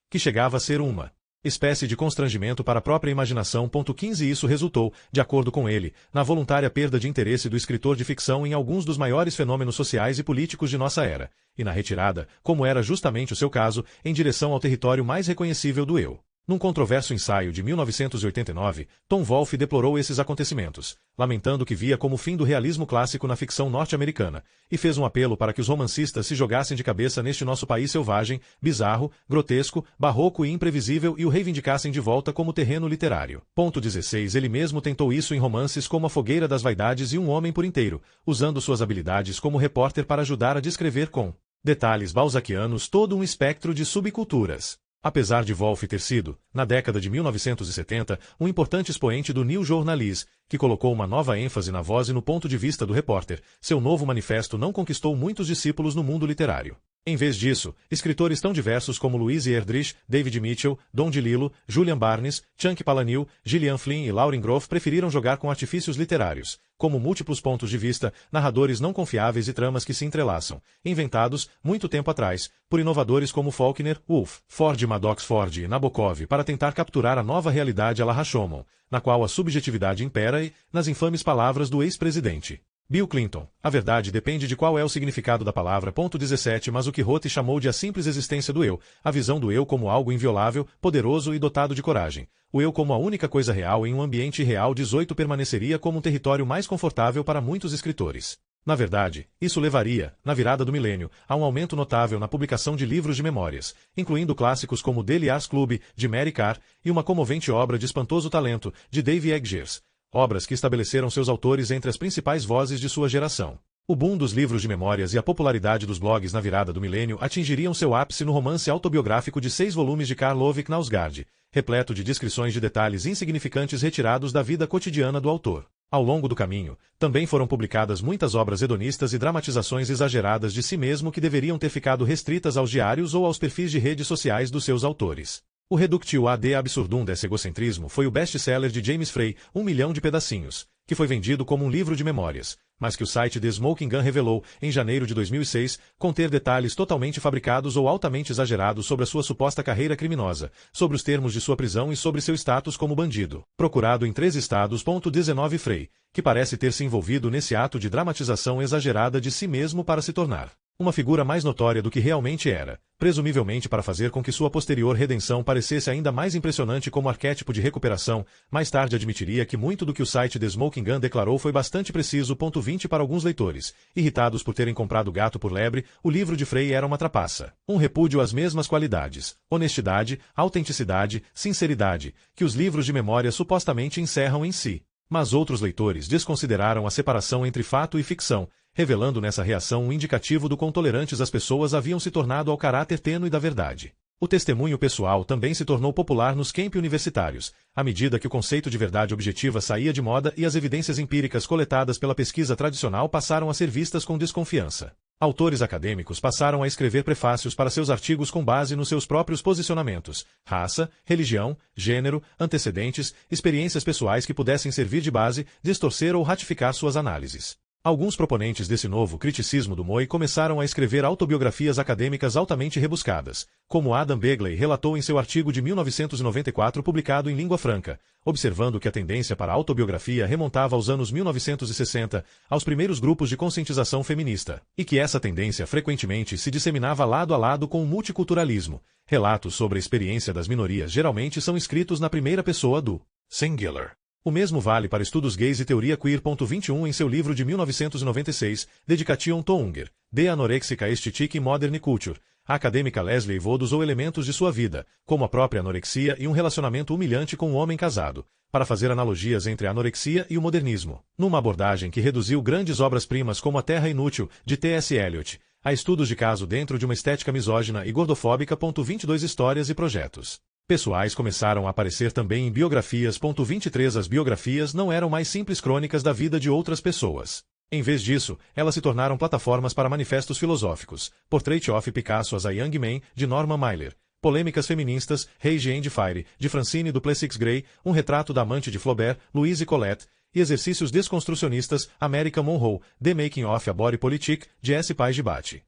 que chegava a ser uma espécie de constrangimento para a própria imaginação. 15 Isso resultou, de acordo com ele, na voluntária perda de interesse do escritor de ficção em alguns dos maiores fenômenos sociais e políticos de nossa era, e na retirada, como era justamente o seu caso, em direção ao território mais reconhecível do eu. Num controverso ensaio de 1989, Tom Wolfe deplorou esses acontecimentos, lamentando o que via como o fim do realismo clássico na ficção norte-americana, e fez um apelo para que os romancistas se jogassem de cabeça neste nosso país selvagem, bizarro, grotesco, barroco e imprevisível e o reivindicassem de volta como terreno literário. 16 Ele mesmo tentou isso em romances como A Fogueira das Vaidades e Um Homem por Inteiro, usando suas habilidades como repórter para ajudar a descrever com detalhes balzaquianos todo um espectro de subculturas. Apesar de Wolfe ter sido, na década de 1970, um importante expoente do New Journalism, que colocou uma nova ênfase na voz e no ponto de vista do repórter, seu novo manifesto não conquistou muitos discípulos no mundo literário. Em vez disso, escritores tão diversos como Louise Erdrich, David Mitchell, Don DeLillo, Julian Barnes, Chunky Palahniuk, Gillian Flynn e Lauren Groff preferiram jogar com artifícios literários, como múltiplos pontos de vista, narradores não confiáveis e tramas que se entrelaçam, inventados, muito tempo atrás, por inovadores como Faulkner, Woolf, Ford, Maddox Ford e Nabokov para tentar capturar a nova realidade à la Rashomon, na qual a subjetividade impera e, nas infames palavras do ex-presidente Bill Clinton. A verdade depende de qual é o significado da palavra. 17 Mas o que Roth chamou de a simples existência do eu, a visão do eu como algo inviolável, poderoso e dotado de coragem. O eu como a única coisa real em um ambiente irreal. 18 Permaneceria como um território mais confortável para muitos escritores. Na verdade, isso levaria, na virada do milênio, a um aumento notável na publicação de livros de memórias, incluindo clássicos como Daily Ars Club, de Mary Karr, e uma comovente obra de espantoso talento, de Dave Eggers. Obras que estabeleceram seus autores entre as principais vozes de sua geração. O boom dos livros de memórias e a popularidade dos blogs na virada do milênio atingiriam seu ápice no romance autobiográfico de 6 volumes de Karl Ove Knausgaard, repleto de descrições de detalhes insignificantes retirados da vida cotidiana do autor. Ao longo do caminho, também foram publicadas muitas obras hedonistas e dramatizações exageradas de si mesmo que deveriam ter ficado restritas aos diários ou aos perfis de redes sociais dos seus autores. O Reductio ad absurdum desse egocentrismo foi o best-seller de James Frey, 1 milhão de pedacinhos, que foi vendido como um livro de memórias, mas que o site The Smoking Gun revelou, em janeiro de 2006, conter detalhes totalmente fabricados ou altamente exagerados sobre a sua suposta carreira criminosa, sobre os termos de sua prisão e sobre seu status como bandido. Procurado em 3 estados. 19 Frey, que parece ter se envolvido nesse ato de dramatização exagerada de si mesmo para se tornar uma figura mais notória do que realmente era, presumivelmente para fazer com que sua posterior redenção parecesse ainda mais impressionante como arquétipo de recuperação. Mais tarde admitiria que muito do que o site The Smoking Gun declarou foi bastante preciso. 20 Para alguns leitores, irritados por terem comprado gato por lebre, o livro de Frey era uma trapaça. Um repúdio às mesmas qualidades, honestidade, autenticidade, sinceridade, que os livros de memória supostamente encerram em si. Mas outros leitores desconsideraram a separação entre fato e ficção, revelando nessa reação um indicativo do quão tolerantes as pessoas haviam se tornado ao caráter tênue da verdade. O testemunho pessoal também se tornou popular nos campi universitários, à medida que o conceito de verdade objetiva saía de moda e as evidências empíricas coletadas pela pesquisa tradicional passaram a ser vistas com desconfiança. Autores acadêmicos passaram a escrever prefácios para seus artigos com base nos seus próprios posicionamentos, raça, religião, gênero, antecedentes, experiências pessoais que pudessem servir de base, distorcer ou ratificar suas análises. Alguns proponentes desse novo criticismo do MOI começaram a escrever autobiografias acadêmicas altamente rebuscadas, como Adam Begley relatou em seu artigo de 1994 publicado em língua franca, observando que a tendência para a autobiografia remontava aos anos 1960, aos primeiros grupos de conscientização feminista, e que essa tendência frequentemente se disseminava lado a lado com o multiculturalismo. Relatos sobre a experiência das minorias geralmente são escritos na primeira pessoa do singular. O mesmo vale para estudos gays e teoria queer. 21 Em seu livro de 1996, Dedication to Hunger, The Anorexica Aesthetic in Modern Culture, a acadêmica Leslie Evold usou elementos de sua vida, como a própria anorexia e um relacionamento humilhante com um homem casado, para fazer analogias entre a anorexia e o modernismo, numa abordagem que reduziu grandes obras-primas como A Terra Inútil, de T.S. Eliot, a estudos de caso dentro de uma estética misógina e gordofóbica. 22 Histórias e projetos pessoais começaram a aparecer também em biografias. 23 As biografias não eram mais simples crônicas da vida de outras pessoas. Em vez disso, elas se tornaram plataformas para manifestos filosóficos, Portrait of Picasso as a Young Man, de Norman Mailer, polêmicas feministas, Rage and Fire, de Francine Duplessis Gray, um retrato da amante de Flaubert, Louise Colette, e exercícios desconstrucionistas, American Monroe, The Making of a Body Politic, de S. Page Bate.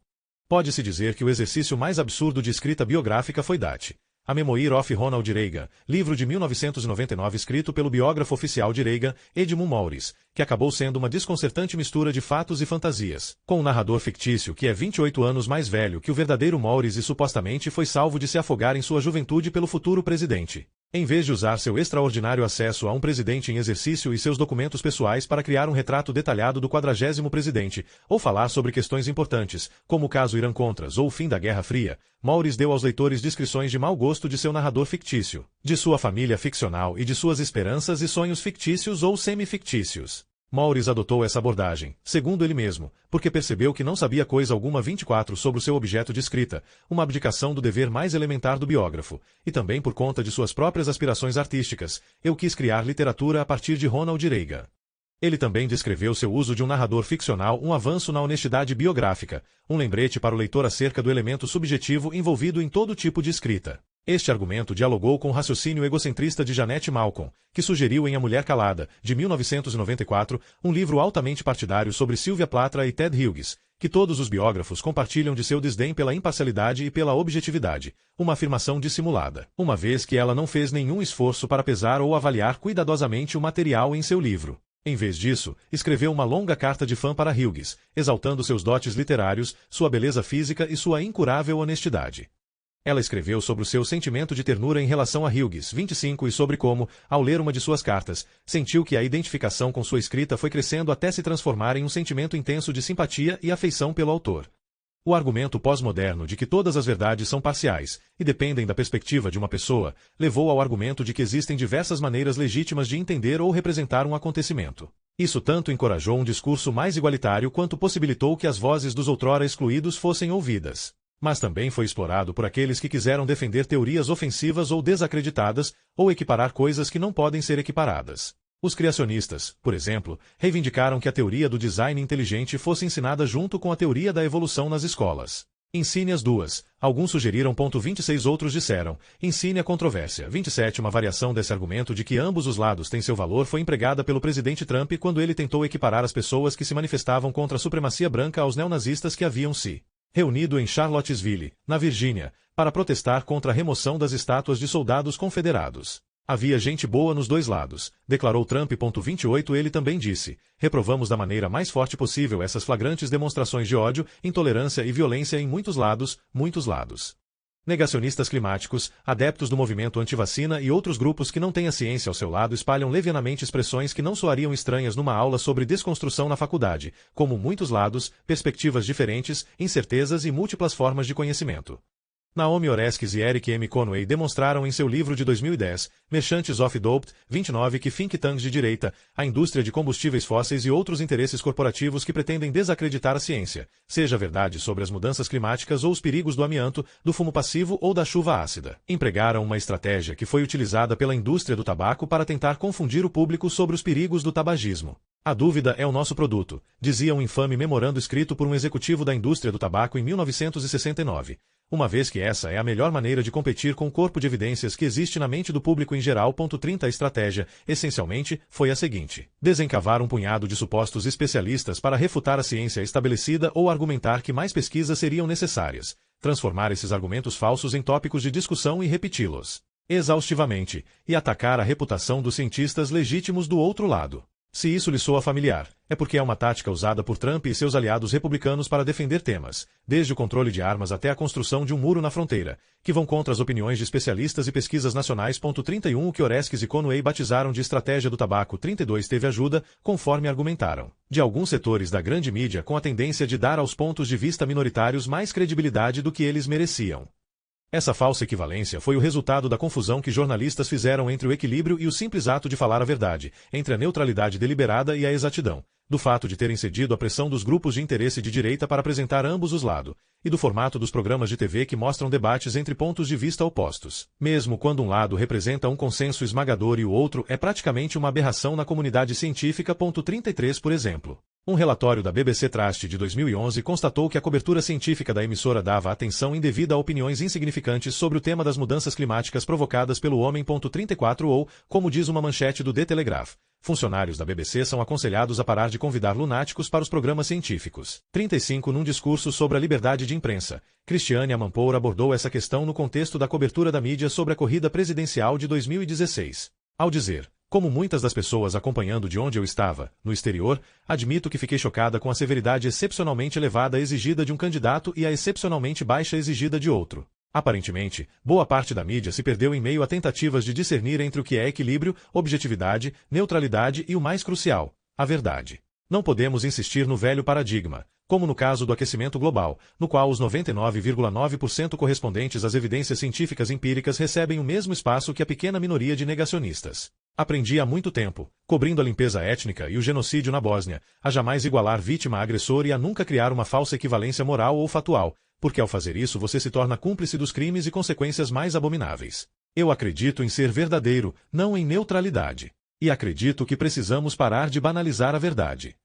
Pode-se dizer que o exercício mais absurdo de escrita biográfica foi Dat. A Memoir of Ronald Reagan, livro de 1999 escrito pelo biógrafo oficial de Reagan, Edmund Morris, que acabou sendo uma desconcertante mistura de fatos e fantasias, com um narrador fictício que é 28 anos mais velho que o verdadeiro Morris e supostamente foi salvo de se afogar em sua juventude pelo futuro presidente. Em vez de usar seu extraordinário acesso a um presidente em exercício e seus documentos pessoais para criar um retrato detalhado do 40º presidente, ou falar sobre questões importantes, como o caso Irã-Contras ou o fim da Guerra Fria, Morris deu aos leitores descrições de mau gosto de seu narrador fictício, de sua família ficcional e de suas esperanças e sonhos fictícios ou semi-fictícios. Morris adotou essa abordagem, segundo ele mesmo, porque percebeu que não sabia coisa alguma 24 sobre o seu objeto de escrita, uma abdicação do dever mais elementar do biógrafo, e também por conta de suas próprias aspirações artísticas. Eu quis criar literatura a partir de Ronald Reagan. Ele também descreveu seu uso de um narrador ficcional um avanço na honestidade biográfica, um lembrete para o leitor acerca do elemento subjetivo envolvido em todo tipo de escrita. Este argumento dialogou com o raciocínio egocentrista de Janet Malcolm, que sugeriu em A Mulher Calada, de 1994, um livro altamente partidário sobre Sylvia Plath e Ted Hughes, que todos os biógrafos compartilham de seu desdém pela imparcialidade e pela objetividade, uma afirmação dissimulada, uma vez que ela não fez nenhum esforço para pesar ou avaliar cuidadosamente o material em seu livro. Em vez disso, escreveu uma longa carta de fã para Hughes, exaltando seus dotes literários, sua beleza física e sua incurável honestidade. Ela escreveu sobre o seu sentimento de ternura em relação a Hughes, 25, e sobre como, ao ler uma de suas cartas, sentiu que a identificação com sua escrita foi crescendo até se transformar em um sentimento intenso de simpatia e afeição pelo autor. O argumento pós-moderno de que todas as verdades são parciais e dependem da perspectiva de uma pessoa levou ao argumento de que existem diversas maneiras legítimas de entender ou representar um acontecimento. Isso tanto encorajou um discurso mais igualitário quanto possibilitou que as vozes dos outrora excluídos fossem ouvidas. Mas também foi explorado por aqueles que quiseram defender teorias ofensivas ou desacreditadas, ou equiparar coisas que não podem ser equiparadas. Os criacionistas, por exemplo, reivindicaram que a teoria do design inteligente fosse ensinada junto com a teoria da evolução nas escolas. Ensine as duas. Alguns sugeriram. 26 outros disseram. Ensine a controvérsia. 27 Uma variação desse argumento de que ambos os lados têm seu valor foi empregada pelo presidente Trump quando ele tentou equiparar as pessoas que se manifestavam contra a supremacia branca aos neonazistas que haviam se reunido em Charlottesville, na Virgínia, para protestar contra a remoção das estátuas de soldados confederados. Havia gente boa nos dois lados, declarou Trump. 28 Ele também disse, reprovamos da maneira mais forte possível essas flagrantes demonstrações de ódio, intolerância e violência em muitos lados, muitos lados. Negacionistas climáticos, adeptos do movimento antivacina e outros grupos que não têm a ciência ao seu lado espalham levianamente expressões que não soariam estranhas numa aula sobre desconstrução na faculdade, como muitos lados, perspectivas diferentes, incertezas e múltiplas formas de conhecimento. Naomi Oreskes e Eric M. Conway demonstraram em seu livro de 2010, Merchants of Doubt, 29, que think tanks de direita, a indústria de combustíveis fósseis e outros interesses corporativos que pretendem desacreditar a ciência, seja a verdade sobre as mudanças climáticas ou os perigos do amianto, do fumo passivo ou da chuva ácida. Empregaram uma estratégia que foi utilizada pela indústria do tabaco para tentar confundir o público sobre os perigos do tabagismo. A dúvida é o nosso produto, dizia um infame memorando escrito por um executivo da indústria do tabaco em 1969. Uma vez que essa é a melhor maneira de competir com o corpo de evidências que existe na mente do público em geral. 30 A estratégia, essencialmente, foi a seguinte: desencavar um punhado de supostos especialistas para refutar a ciência estabelecida ou argumentar que mais pesquisas seriam necessárias, transformar esses argumentos falsos em tópicos de discussão e repeti-los exaustivamente, e atacar a reputação dos cientistas legítimos do outro lado. Se isso lhe soa familiar, é porque é uma tática usada por Trump e seus aliados republicanos para defender temas, desde o controle de armas até a construção de um muro na fronteira, que vão contra as opiniões de especialistas e pesquisas nacionais. 31 O que Oreskes e Conway batizaram de estratégia do tabaco. 32 Teve ajuda, conforme argumentaram, de alguns setores da grande mídia com a tendência de dar aos pontos de vista minoritários mais credibilidade do que eles mereciam. Essa falsa equivalência foi o resultado da confusão que jornalistas fizeram entre o equilíbrio e o simples ato de falar a verdade, entre a neutralidade deliberada e a exatidão, do fato de terem cedido à pressão dos grupos de interesse de direita para apresentar ambos os lados, e do formato dos programas de TV que mostram debates entre pontos de vista opostos. Mesmo quando um lado representa um consenso esmagador e o outro é praticamente uma aberração na comunidade científica. 33 Por exemplo, um relatório da BBC Trust de 2011 constatou que a cobertura científica da emissora dava atenção indevida a opiniões insignificantes sobre o tema das mudanças climáticas provocadas pelo homem. 34 Ou, como diz uma manchete do The Telegraph, funcionários da BBC são aconselhados a parar de convidar lunáticos para os programas científicos. 35 Num discurso sobre a liberdade de imprensa, Christiane Amanpour abordou essa questão no contexto da cobertura da mídia sobre a corrida presidencial de 2016. Ao dizer, como muitas das pessoas acompanhando de onde eu estava, no exterior, admito que fiquei chocada com a severidade excepcionalmente elevada exigida de um candidato e a excepcionalmente baixa exigida de outro. Aparentemente, boa parte da mídia se perdeu em meio a tentativas de discernir entre o que é equilíbrio, objetividade, neutralidade e o mais crucial, a verdade. Não podemos insistir no velho paradigma, como no caso do aquecimento global, no qual os 99,9% correspondentes às evidências científicas empíricas recebem o mesmo espaço que a pequena minoria de negacionistas. Aprendi há muito tempo, cobrindo a limpeza étnica e o genocídio na Bósnia, a jamais igualar vítima a agressor e a nunca criar uma falsa equivalência moral ou fatual, porque ao fazer isso você se torna cúmplice dos crimes e consequências mais abomináveis. Eu acredito em ser verdadeiro, não em neutralidade. E acredito que precisamos parar de banalizar a verdade.